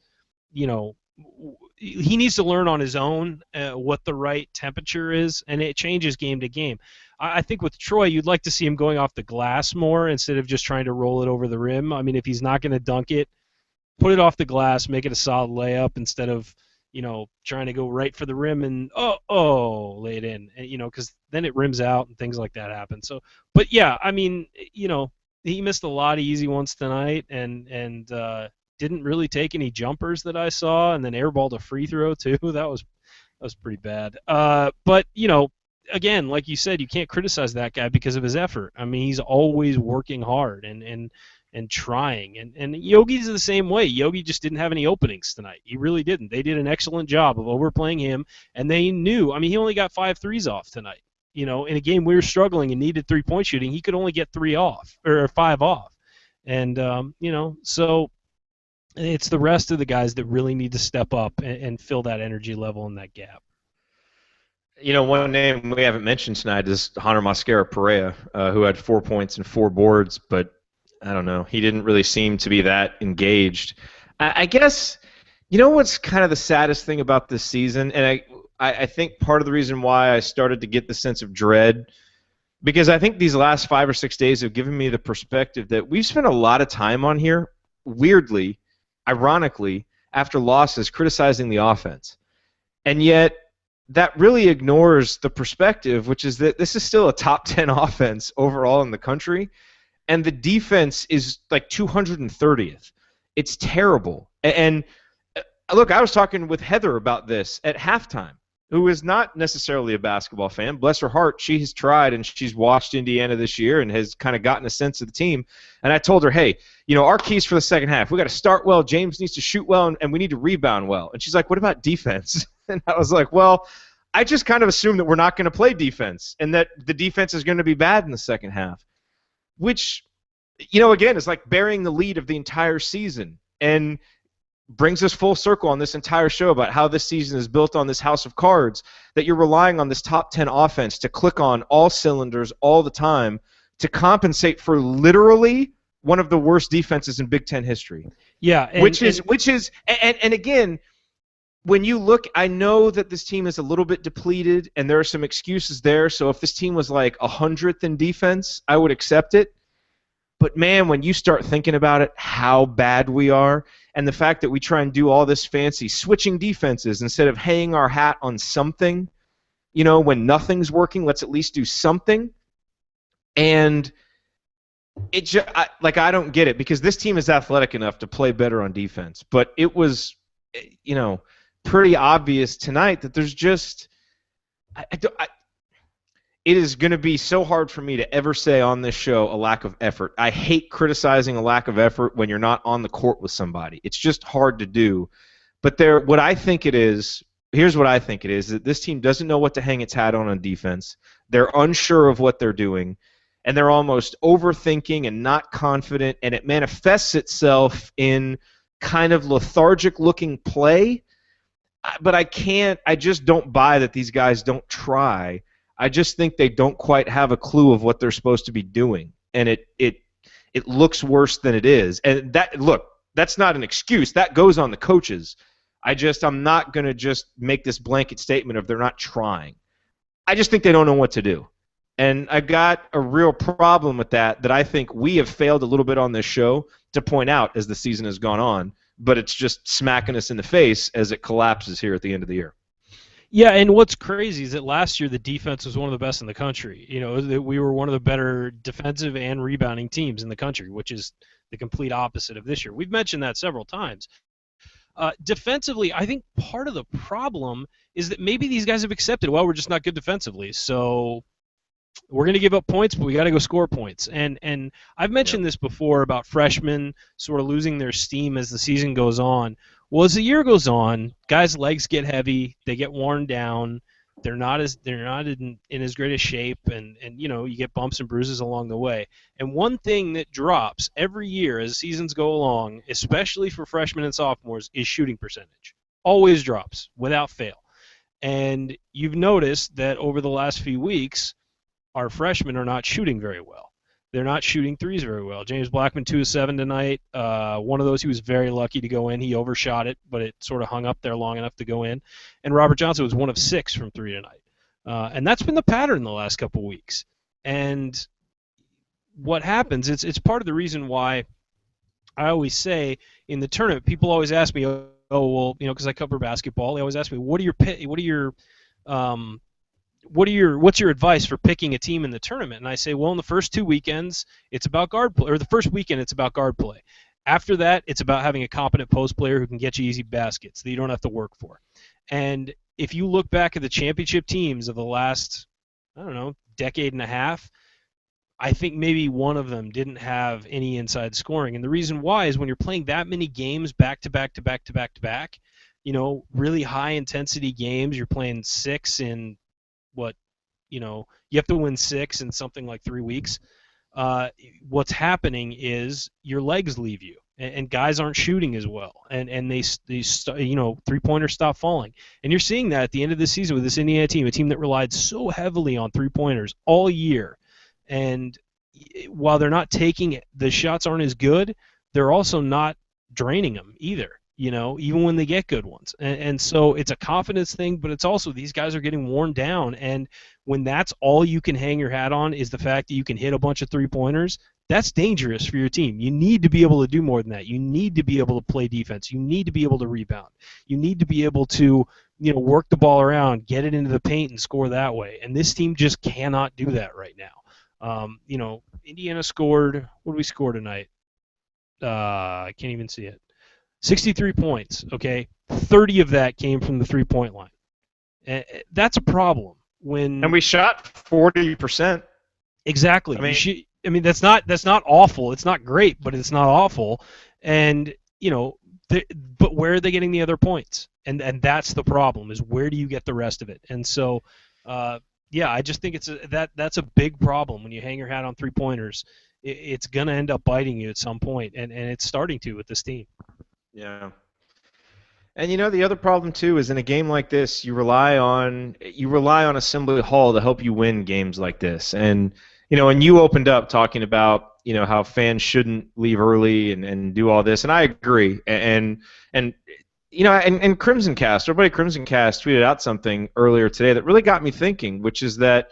he needs to learn on his own what the right temperature is, and it changes game to game. I think with Troy, you'd like to see him going off the glass more instead of just trying to roll it over the rim. I mean, if he's not going to dunk it, put it off the glass, make it a solid layup instead of trying to go right for the rim and lay it in, and, because then it rims out and things like that happen. So, but yeah, I mean, he missed a lot of easy ones tonight, and didn't really take any jumpers that I saw, and then airballed a free throw too. That was pretty bad. But again, like you said, you can't criticize that guy because of his effort. I mean, he's always working hard and trying. And Yogi's the same way. Yogi just didn't have any openings tonight. He really didn't. They did an excellent job of overplaying him, and they knew. I mean, he only got 5 threes off tonight. In a game we were struggling and needed 3-point shooting, he could only get 3 off, or 5 off. And, so it's the rest of the guys that really need to step up and fill that energy level in that gap. One name we haven't mentioned tonight is Hunter Mosquera-Perea, who had 4 points and 4 boards, but I don't know. He didn't really seem to be that engaged. I guess, what's kind of the saddest thing about this season, and I think part of the reason why I started to get the sense of dread, because I think these last 5 or 6 days have given me the perspective that we've spent a lot of time on here, weirdly, ironically, after losses, criticizing the offense. And yet, that really ignores the perspective, which is that this is still a top 10 offense overall in the country, and the defense is like 230th. It's terrible. And look, I was talking with Heather about this at halftime, who is not necessarily a basketball fan. Bless her heart, she has tried, and she's watched Indiana this year and has kind of gotten a sense of the team. And I told her, hey, our keys for the second half, we got to start well, James needs to shoot well, and we need to rebound well. And she's like, what about defense? And I was like, well, I just kind of assume that we're not going to play defense and that the defense is going to be bad in the second half. Which, again, is like burying the lead of the entire season and brings us full circle on this entire show about how this season is built on this house of cards, that you're relying on this top 10 offense to click on all cylinders all the time to compensate for literally one of the worst defenses in Big Ten history. Yeah. And again, when you look, I know that this team is a little bit depleted, and there are some excuses there. So if this team was like 100th in defense, I would accept it. But, man, when you start thinking about it, how bad we are, and the fact that we try and do all this fancy switching defenses instead of hanging our hat on something, when nothing's working, let's at least do something. And I don't get it, because this team is athletic enough to play better on defense. But it was, pretty obvious tonight that there's just it is going to be so hard for me to ever say on this show a lack of effort. I hate criticizing a lack of effort when you're not on the court with somebody. It's just hard to do. But what I think it is, here's what I think it is, that this team doesn't know what to hang its hat on defense. They're unsure of what they're doing, and they're almost overthinking and not confident, and it manifests itself in kind of lethargic-looking play. but I just don't buy that these guys don't try. I just think they don't quite have a clue of what they're supposed to be doing. And it looks worse than it is. And that's not an excuse. That goes on the coaches. I'm not going to just make this blanket statement of they're not trying. I just think they don't know what to do. And I got a real problem with that I think we have failed a little bit on this show to point out as the season has gone on, but it's just smacking us in the face as it collapses here at the end of the year. Yeah, and what's crazy is that last year the defense was one of the best in the country. We were one of the better defensive and rebounding teams in the country, which is the complete opposite of this year. We've mentioned that several times. Defensively, I think part of the problem is that maybe these guys have accepted, well, we're just not good defensively, so we're going to give up points, but we got to go score points. And I've mentioned this before about freshmen sort of losing their steam as the season goes on. Well, as the year goes on, guys' legs get heavy, they get worn down, they're not in as great a shape, and you get bumps and bruises along the way. And one thing that drops every year as seasons go along, especially for freshmen and sophomores, is shooting percentage. Always drops without fail. And you've noticed that over the last few weeks, our freshmen are not shooting very well. They're not shooting threes very well. James Blackman, 2 of 7 tonight. One of those he was very lucky to go in. He overshot it, but it sort of hung up there long enough to go in. And Robert Johnson was 1 of 6 from 3 tonight. And that's been the pattern the last couple of weeks. And what happens, it's part of the reason why I always say in the tournament, people always ask me, oh, well, because I cover basketball, they always ask me, what's your advice for picking a team in the tournament? And I say, well, in the first 2 weekends, it's about guard play, or the first weekend, it's about guard play. After that, it's about having a competent post player who can get you easy baskets that you don't have to work for. And if you look back at the championship teams of the last, decade and a half, I think maybe one of them didn't have any inside scoring. And the reason why is when you're playing that many games back to back to back to back to back, really high intensity games, you're playing 6 in you have to win 6 in something like 3 weeks. What's happening is your legs leave you, and guys aren't shooting as well, and they three-pointers stop falling. And you're seeing that at the end of the season with this Indiana team, a team that relied so heavily on three-pointers all year. And while they're not taking it, the shots aren't as good, they're also not draining them either. Even when they get good ones. And so it's a confidence thing, but it's also these guys are getting worn down. And when that's all you can hang your hat on is the fact that you can hit a bunch of three-pointers, that's dangerous for your team. You need to be able to do more than that. You need to be able to play defense. You need to be able to rebound. You need to be able to, work the ball around, get it into the paint, and score that way. And this team just cannot do that right now. Indiana scored, what did we score tonight? I can't even see it. 63 points, okay? 30 of that came from the three-point line. That's a problem. And we shot 40%. Exactly. That's not awful. It's not great, but it's not awful. And, but where are they getting the other points? And that's the problem, is where do you get the rest of it? And so, I just think that's a big problem when you hang your hat on three-pointers. It's going to end up biting you at some point, and it's starting to with this team. Yeah. And the other problem too is in a game like this, you rely on Assembly Hall to help you win games like this. And and you opened up talking about how fans shouldn't leave early and do all this, and I agree. And Crimson Cast, everybody Crimson Cast tweeted out something earlier today that really got me thinking, which is that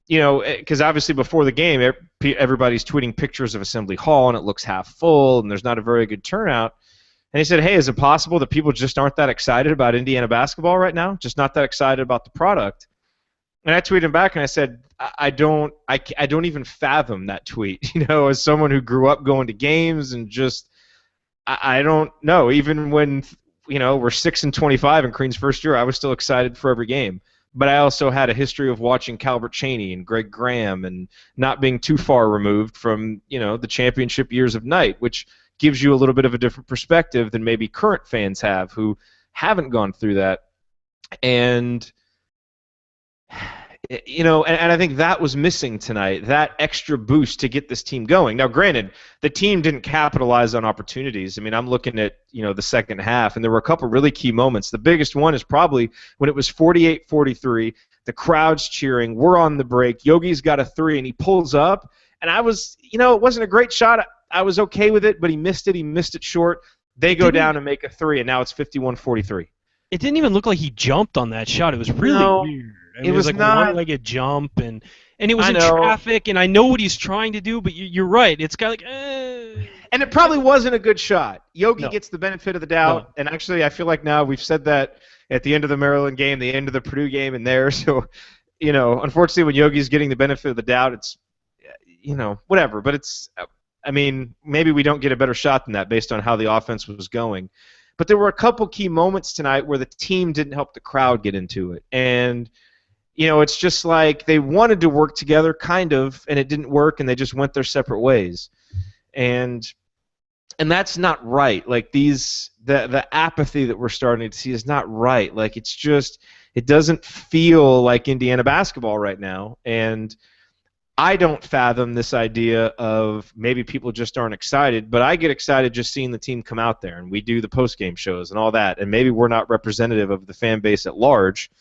because obviously before the game, everybody's tweeting pictures of Assembly Hall and it looks half full and there's not a very good turnout. And he said, hey, is it possible that people just aren't that excited about Indiana basketball right now? Just not that excited about the product? And I tweeted him back and I said, I don't even fathom that tweet, as someone who grew up going to games and just, I don't know. Even when, we're 6-25 in Crean's first year, I was still excited for every game. But I also had a history of watching Calbert Chaney and Greg Graham and not being too far removed from, the championship years of Knight, which gives you a little bit of a different perspective than maybe current fans have who haven't gone through that. And and I think that was missing tonight, that extra boost to get this team going. Now, granted, the team didn't capitalize on opportunities. I mean, I'm looking at, the second half, and there were a couple really key moments. The biggest one is probably when it was 48-43, the crowd's cheering, we're on the break, Yogi's got a three, and he pulls up, and I was, it wasn't a great shot. I was okay with it, but he missed it short. They go down and make a three, and now it's 51-43. It didn't even look like he jumped on that shot. It was really No, weird. I mean, it was like not a one-legged jump, and it was I in know. traffic, and I know what he's trying to do, but you're right. It's kind of like, And it probably wasn't a good shot. Yogi No. gets the benefit of the doubt, No. and actually I feel like now we've said that at the end of the Maryland game, the end of the Purdue game, and there. So, unfortunately when Yogi's getting the benefit of the doubt, it's, whatever. But it's, I mean, maybe we don't get a better shot than that based on how the offense was going. But there were a couple key moments tonight where the team didn't help the crowd get into it. And, it's just like they wanted to work together, kind of, and it didn't work, and they just went their separate ways. And that's not right. Like the apathy that we're starting to see is not right. Like it doesn't feel like Indiana basketball right now. And I don't fathom this idea of maybe people just aren't excited, but I get excited just seeing the team come out there, and we do the post-game shows and all that, and maybe we're not representative of the fan base at large,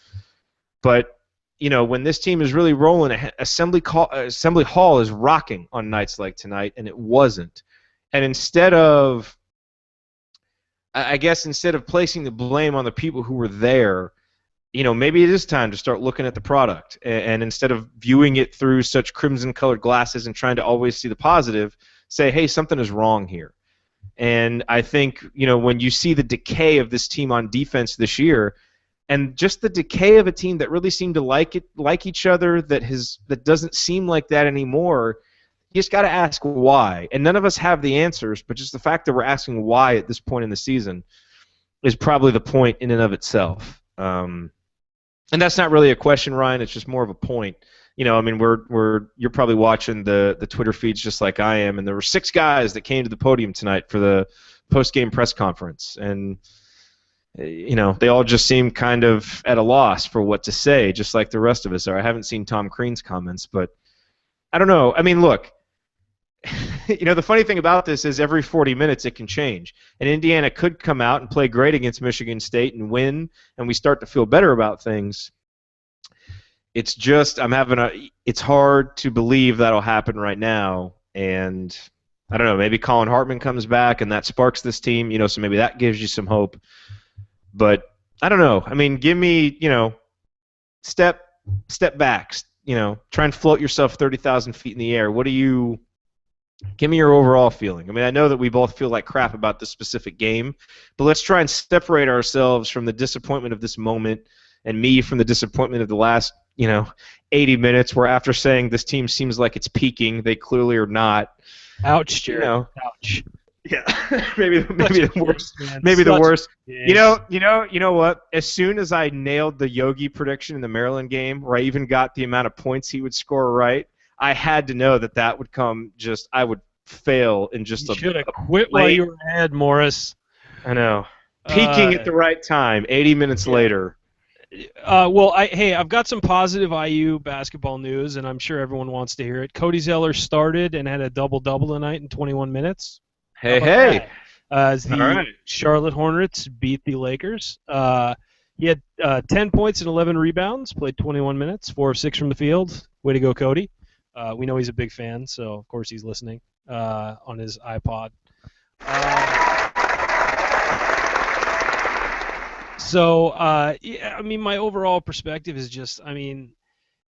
but when this team is really rolling, Assembly Hall is rocking on nights like tonight, and it wasn't. And instead of placing the blame on the people who were there, maybe it is time to start looking at the product, and instead of viewing it through such crimson-colored glasses and trying to always see the positive, say, hey, something is wrong here. And I think, when you see the decay of this team on defense this year, and just the decay of a team that really seemed to like each other, that doesn't seem like that anymore, you just got to ask why. And none of us have the answers, but just the fact that we're asking why at this point in the season is probably the point in and of itself. And that's not really a question, Ryan. It's just more of a point. I mean, you're probably watching the Twitter feeds just like I am, and there were 6 guys that came to the podium tonight for the post-game press conference, and they all just seem kind of at a loss for what to say, just like the rest of us are. I haven't seen Tom Crean's comments, but I don't know. I mean, look, the funny thing about this is every 40 minutes it can change. And Indiana could come out and play great against Michigan State and win, and we start to feel better about things. It's just it's hard to believe that'll happen right now. And I don't know, maybe Colin Hartman comes back and that sparks this team, so maybe that gives you some hope. But I don't know. I mean, give me, step back, try and float yourself 30,000 feet in the air. Give me your overall feeling. I mean, I know that we both feel like crap about this specific game, but let's try and separate ourselves from the disappointment of this moment and me from the disappointment of the last, 80 minutes where after saying this team seems like it's peaking, they clearly are not. Ouch, Jerod. Ouch. Yeah, maybe the worst. Maybe the worst. You know what? As soon as I nailed the Yogi prediction in the Maryland game, where I even got the amount of points he would score right, I had to know that would come. I would fail in just you should have quit while you were ahead, Morris. I know. Peaking at the right time. 80 minutes later. I've got some positive IU basketball news, and I'm sure everyone wants to hear it. Cody Zeller started and had a double-double tonight in 21 minutes. Hey. As the Charlotte Hornets beat the Lakers. He had 10 points and 11 rebounds, played 21 minutes, 4 of 6 from the field. Way to go, Cody. We know he's a big fan, so of course he's listening on his iPod. I mean, my overall perspective is just, I mean,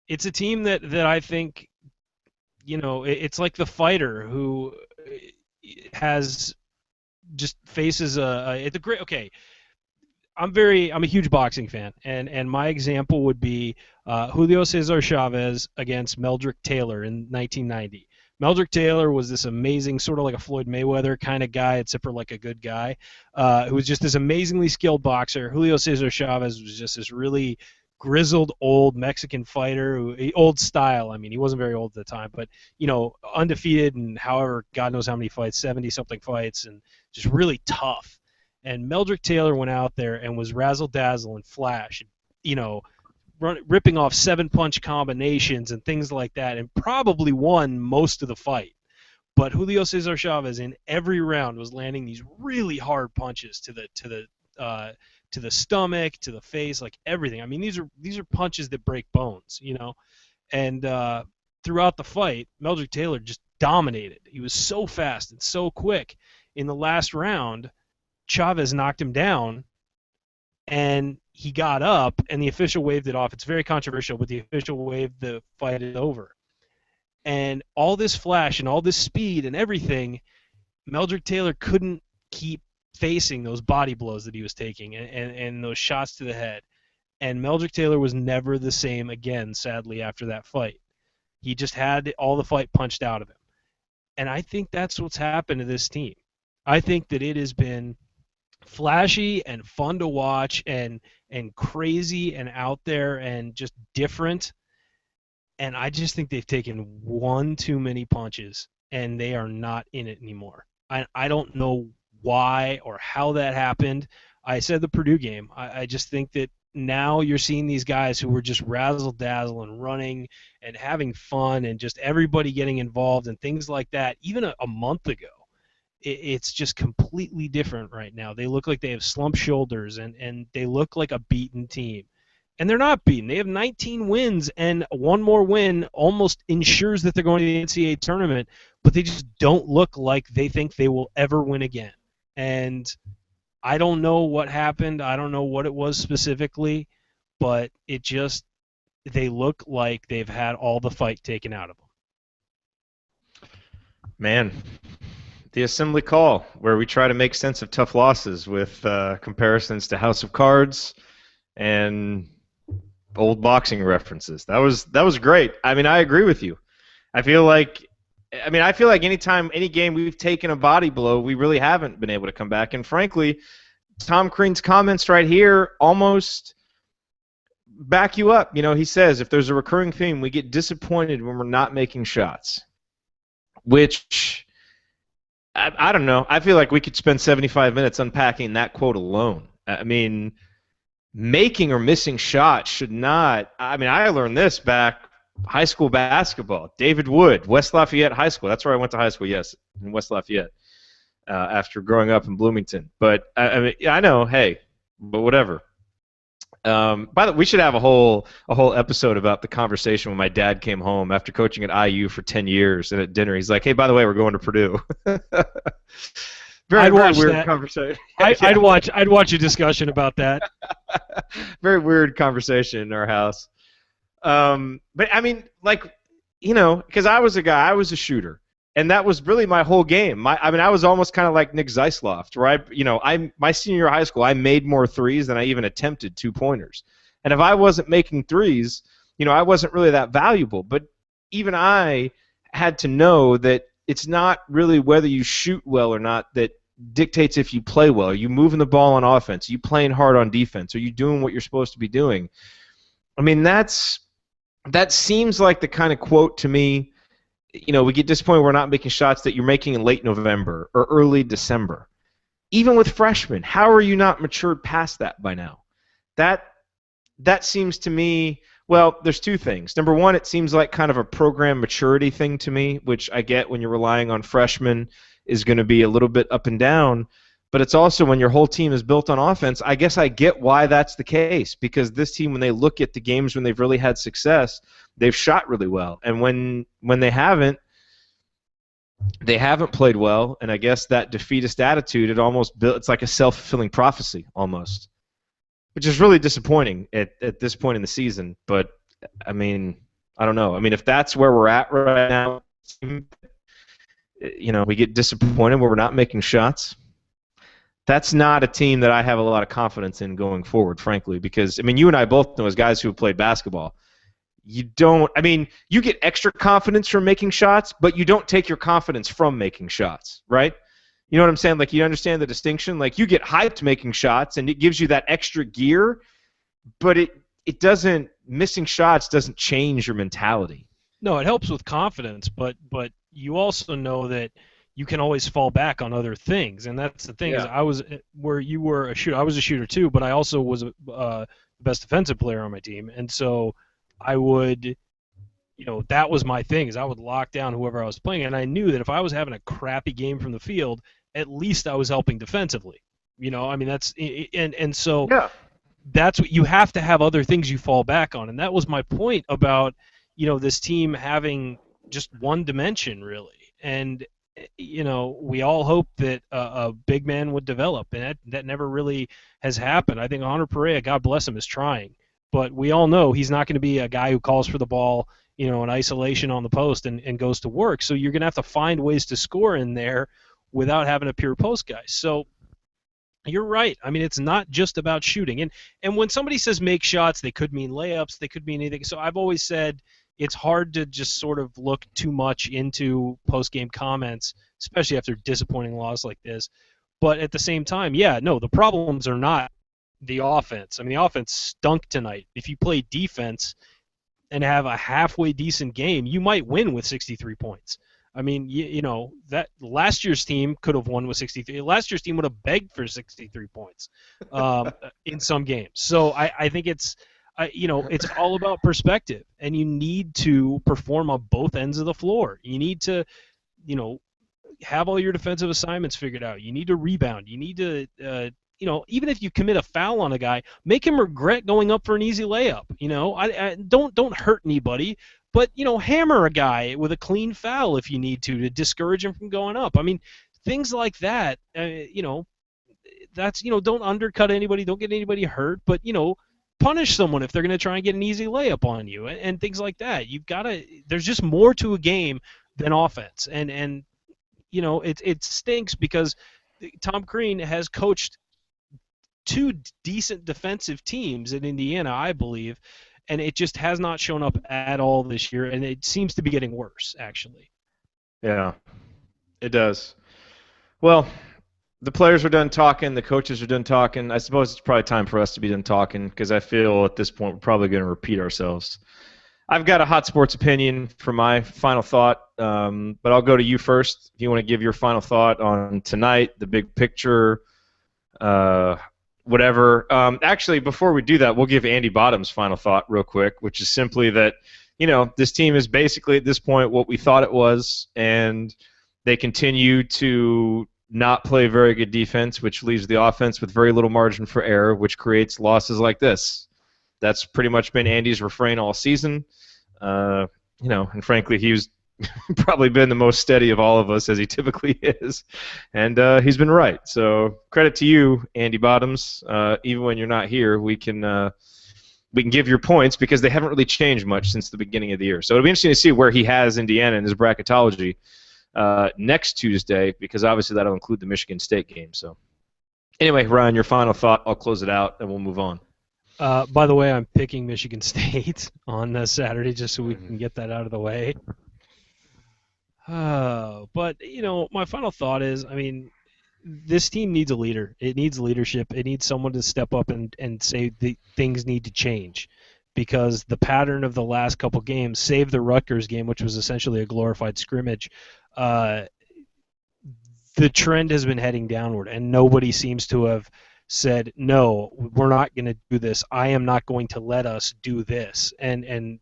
it's a team that I think, it's like the fighter who faces a great. Okay, I'm a huge boxing fan, and my example would be Julio Cesar Chavez against Meldrick Taylor in 1990. Meldrick Taylor was this amazing, sort of like a Floyd Mayweather kind of guy, except for like a good guy, who was just this amazingly skilled boxer. Julio Cesar Chavez was just this really grizzled old Mexican fighter, old style. I mean, he wasn't very old at the time, but undefeated and however God knows how many fights, 70-something fights, and just really tough. And Meldrick Taylor went out there and was razzle dazzle and flash, ripping off 7-punch combinations and things like that, and probably won most of the fight. But Julio Cesar Chavez in every round was landing these really hard punches to the stomach, to the face, like everything. I mean, these are punches that break bones, you know. And throughout the fight, Meldrick Taylor just dominated. He was so fast and so quick. In the last round, Chavez knocked him down, and he got up, and the official waved it off. It's very controversial, but the official waved the fight is over. And all this flash and all this speed and everything, Meldrick Taylor couldn't keep facing those body blows that he was taking and those shots to the head. And Meldrick Taylor was never the same again, sadly, after that fight. He just had all the fight punched out of him. And I think that's what's happened to this team. I think that it has been flashy and fun to watch and crazy and out there and just different. And I just think they've taken one too many punches, and they are not in it anymore. I don't know why or how that happened. I said the Purdue game. I just think that now you're seeing these guys who were just razzle-dazzle and running and having fun and just everybody getting involved and things like that. Even a month ago, it's just completely different right now. They look like they have slumped shoulders, and they look like a beaten team. And they're not beaten. They have 19 wins, and one more win almost ensures that they're going to the NCAA tournament, but they just don't look like they think they will ever win again. And I don't know what happened. I don't know what it was specifically, but they look like they've had all the fight taken out of them. Man, the assembly call, where we try to make sense of tough losses with comparisons to House of Cards and old boxing references. That was great. I mean, I agree with you. I feel like any game we've taken a body blow, we really haven't been able to come back. And frankly, Tom Crean's comments right here almost back you up. You know, he says if there's a recurring theme, we get disappointed when we're not making shots, which I don't know. I feel like we could spend 75 minutes unpacking that quote alone. I mean, making or missing shots should not. I mean, I learned this back high school basketball. David Wood, West Lafayette High School. That's where I went to high school, yes, in West Lafayette, after growing up in Bloomington. But, I mean, I know, hey, but whatever. By the way, we should have a whole episode about the conversation when my dad came home after coaching at IU for 10 years, and at dinner he's like, hey, by the way, we're going to Purdue. Very weird conversation. I'd watch a discussion about that. Very weird conversation in our house. But I mean, like, you know, because I was a shooter, and that was really my whole game. I was almost kind of like Nick Zeisloft, where my senior year of high school, I made more threes than I even attempted 2-pointers. And if I wasn't making threes, you know, I wasn't really that valuable. But even I had to know that it's not really whether you shoot well or not that dictates if you play well. Are you moving the ball on offense? Are you playing hard on defense? Are you doing what you're supposed to be doing? I mean, that seems like the kind of quote to me, you know, we get disappointed we're not making shots that you're making in late November or early December. Even with freshmen, how are you not matured past that by now? That seems to me, well, there's two things. Number one, it seems like kind of a program maturity thing to me, which I get when you're relying on freshmen is going to be a little bit up and down. But it's also when your whole team is built on offense, I guess I get why that's the case, because this team, when they look at the games when they've really had success, they've shot really well. And when they haven't played well, and I guess that defeatist attitude, it's like a self-fulfilling prophecy almost, which is really disappointing at this point in the season. But, I mean, I don't know. I mean, if that's where we're at right now, you know, we get disappointed where we're not making shots. That's not a team that I have a lot of confidence in going forward, frankly, because, I mean, you and I both know as guys who have played basketball, you get extra confidence from making shots, but you don't take your confidence from making shots, right? You know what I'm saying? Like, you understand the distinction? Like, you get hyped making shots, and it gives you that extra gear, but missing shots doesn't change your mentality. No, it helps with confidence, but you also know that you can always fall back on other things, and that's the thing. Yeah. Is where you were a shooter. I was a shooter too, but I also was best defensive player on my team, and so I would, that was my thing is I would lock down whoever I was playing, and I knew that if I was having a crappy game from the field, at least I was helping defensively. I mean that's and so Yeah. that's what you have to have other things you fall back on, and that was my point about this team having just one dimension really, and we all hope that a big man would develop, and that never really has happened. I think Hunter Perea, God bless him, is trying, but we all know he's not going to be a guy who calls for the ball in isolation on the post and goes to work. So you're going to have to find ways to score in there without having a pure post guy. So you're right. I mean, it's not just about shooting. And when somebody says make shots, they could mean layups, they could mean anything. So I've always said it's hard to just sort of look too much into post-game comments, especially after disappointing loss like this. But at the same time, yeah, no, the problems are not the offense. I mean, the offense stunk tonight. If you play defense and have a halfway decent game, you might win with 63 points. I mean, that last year's team could have won with 63. Last year's team would have begged for 63 points in some games. So I think it's all about perspective, and you need to perform on both ends of the floor. You need to, have all your defensive assignments figured out. You need to rebound. You need to, even if you commit a foul on a guy, make him regret going up for an easy layup. I don't hurt anybody. But, hammer a guy with a clean foul if you need to discourage him from going up. I mean, things like that, that's, don't undercut anybody, don't get anybody hurt, but, punish someone if they're going to try and get an easy layup on you and things like that. You've got to, there's just more to a game than offense. And it stinks because Tom Crean has coached two decent defensive teams in Indiana, I believe, and it just has not shown up at all this year, and it seems to be getting worse, actually. Yeah, it does. Well, the players are done talking. The coaches are done talking. I suppose it's probably time for us to be done talking because I feel at this point we're probably going to repeat ourselves. I've got a hot sports opinion for my final thought, but I'll go to you first. If you want to give your final thought on tonight, the big picture, whatever. Actually, before we do that, we'll give Andy Bottom's final thought real quick, which is simply that, this team is basically at this point what we thought it was, and they continue to not play very good defense, which leaves the offense with very little margin for error, which creates losses like this. That's pretty much been Andy's refrain all season. And frankly, he's probably been the most steady of all of us, as he typically is, and he's been right. So credit to you, Andy Bottoms. Even when you're not here, we can give your points because they haven't really changed much since the beginning of the year. So it'll be interesting to see where he has Indiana in his bracketology next Tuesday, because obviously that'll include the Michigan State game. So anyway, Ryan, your final thought. I'll close it out, and we'll move on. By the way, I'm picking Michigan State on Saturday just so we can get that out of the way. But, my final thought is, I mean, this team needs a leader. It needs leadership. It needs someone to step up and say things need to change, because the pattern of the last couple games, save the Rutgers game, which was essentially a glorified scrimmage, the trend has been heading downward, and nobody seems to have said, no, we're not going to do this. I am not going to let us do this and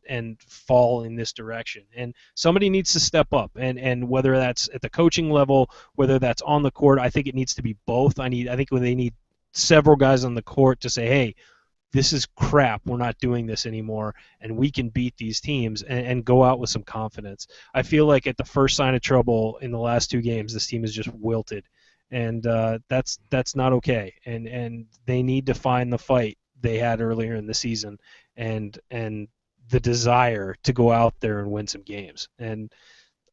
fall in this direction. And somebody needs to step up, and whether that's at the coaching level, whether that's on the court, I think it needs to be both. I think they need several guys on the court to say, hey, this is crap, we're not doing this anymore, and we can beat these teams and go out with some confidence. I feel like at the first sign of trouble in the last two games, this team has just wilted. And that's not okay. And they need to find the fight they had earlier in the season and the desire to go out there and win some games. And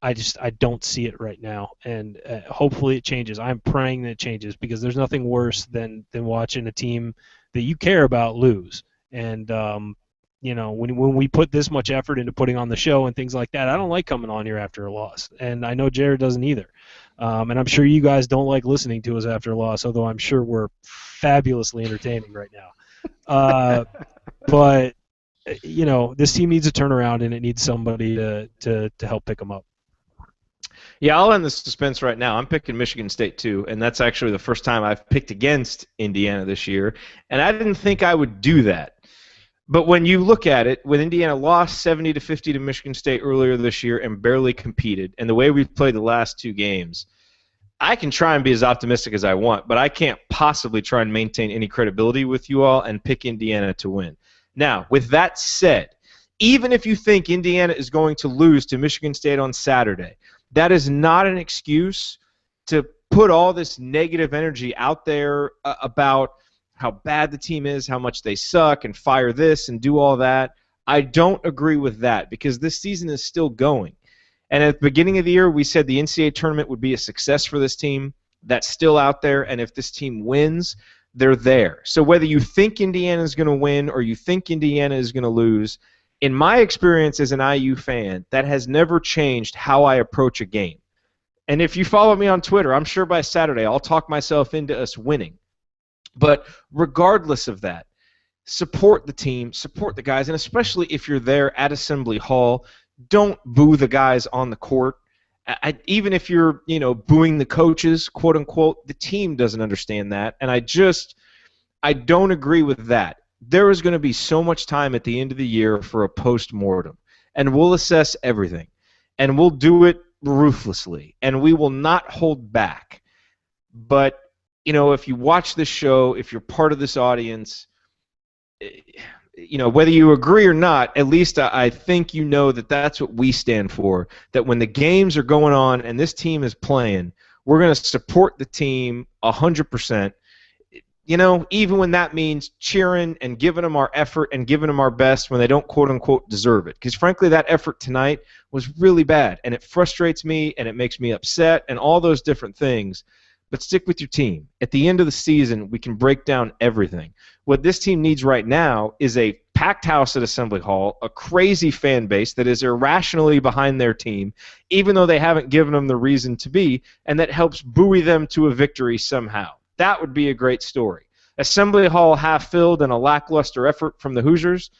I don't see it right now. And hopefully it changes. I'm praying that it changes, because there's nothing worse than watching a team that you care about lose. And when we put this much effort into putting on the show and things like that, I don't like coming on here after a loss. And I know Jerod doesn't either. And I'm sure you guys don't like listening to us after a loss, although I'm sure we're fabulously entertaining right now. But this team needs a turnaround, and it needs somebody to help pick them up. Yeah, I'll end the suspense right now. I'm picking Michigan State too, and that's actually the first time I've picked against Indiana this year, and I didn't think I would do that. But when you look at it, when Indiana lost 70-50 to Michigan State earlier this year and barely competed, and the way we've played the last two games, I can try and be as optimistic as I want, but I can't possibly try and maintain any credibility with you all and pick Indiana to win. Now, with that said, even if you think Indiana is going to lose to Michigan State on Saturday, that is not an excuse to put all this negative energy out there about how bad the team is, how much they suck, and fire this and do all that. I don't agree with that because this season is still going. And at the beginning of the year, we said the NCAA tournament would be a success for this team. That's still out there, and if this team wins, they're there. So whether you think Indiana is going to win or you think Indiana is going to lose, in my experience as an IU fan, that has never changed how I approach a game. And if you follow me on Twitter, I'm sure by Saturday I'll talk myself into us winning. But regardless of that, support the team, support the guys, and especially if you're there at Assembly Hall, don't boo the guys on the court. Even if you're, booing the coaches, quote unquote, the team doesn't understand that, and I don't agree with that. There is going to be so much time at the end of the year for a post-mortem, and we'll assess everything, and we'll do it ruthlessly, and we will not hold back. But, if you watch this show, if you're part of this audience, whether you agree or not, at least I think you know that that's what we stand for, that when the games are going on and this team is playing, we're going to support the team 100%, even when that means cheering and giving them our effort and giving them our best when they don't quote-unquote deserve it. Because, frankly, that effort tonight was really bad, and it frustrates me and it makes me upset and all those different things. But stick with your team. At the end of the season, we can break down everything. What this team needs right now is a packed house at Assembly Hall, a crazy fan base that is irrationally behind their team, even though they haven't given them the reason to be, and that helps buoy them to a victory somehow. That would be a great story. Assembly Hall half-filled and a lackluster effort from the Hoosiers,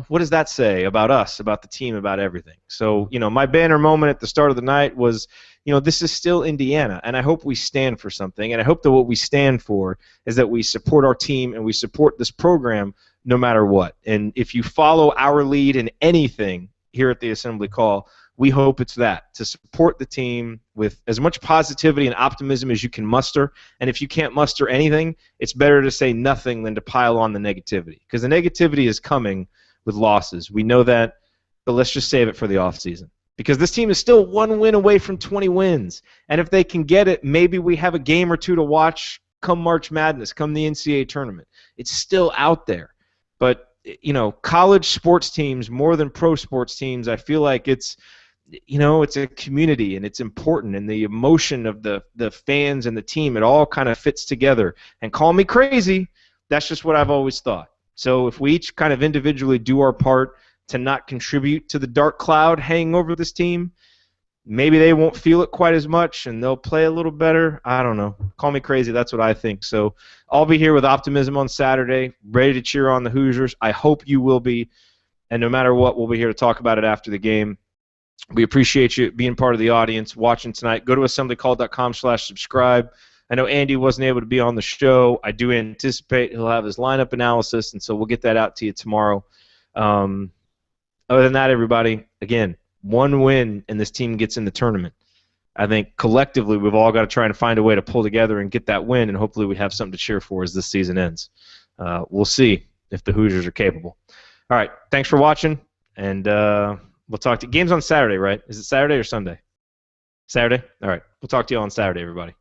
what does that say about us, about the team, about everything? So, my banner moment at the start of the night was, this is still Indiana, and I hope we stand for something, and I hope that what we stand for is that we support our team and we support this program no matter what. And if you follow our lead in anything here at the Assembly Call, we hope it's that, to support the team with as much positivity and optimism as you can muster. And if you can't muster anything, it's better to say nothing than to pile on the negativity, because the negativity is coming with losses. We know that, but let's just save it for the offseason, because this team is still one win away from 20 wins. And if they can get it, maybe we have a game or two to watch come March Madness, come the NCAA tournament. It's still out there. But, college sports teams, more than pro sports teams, I feel like it's a community, and it's important, and the emotion of the fans and the team, it all kind of fits together. And call me crazy, that's just what I've always thought. So if we each kind of individually do our part to not contribute to the dark cloud hanging over this team, maybe they won't feel it quite as much and they'll play a little better. I don't know. Call me crazy. That's what I think. So I'll be here with optimism on Saturday, ready to cheer on the Hoosiers. I hope you will be. And no matter what, we'll be here to talk about it after the game. We appreciate you being part of the audience, watching tonight. Go to assemblycall.com/subscribe. I know Andy wasn't able to be on the show. I do anticipate he'll have his lineup analysis, and so we'll get that out to you tomorrow. Other than that, everybody, again, one win and this team gets in the tournament. I think collectively we've all got to try and find a way to pull together and get that win, and hopefully we have something to cheer for as this season ends. We'll see if the Hoosiers are capable. All right, thanks for watching, and we'll talk to you. Game's on Saturday, right? Is it Saturday or Sunday? Saturday? All right, we'll talk to you all on Saturday, everybody.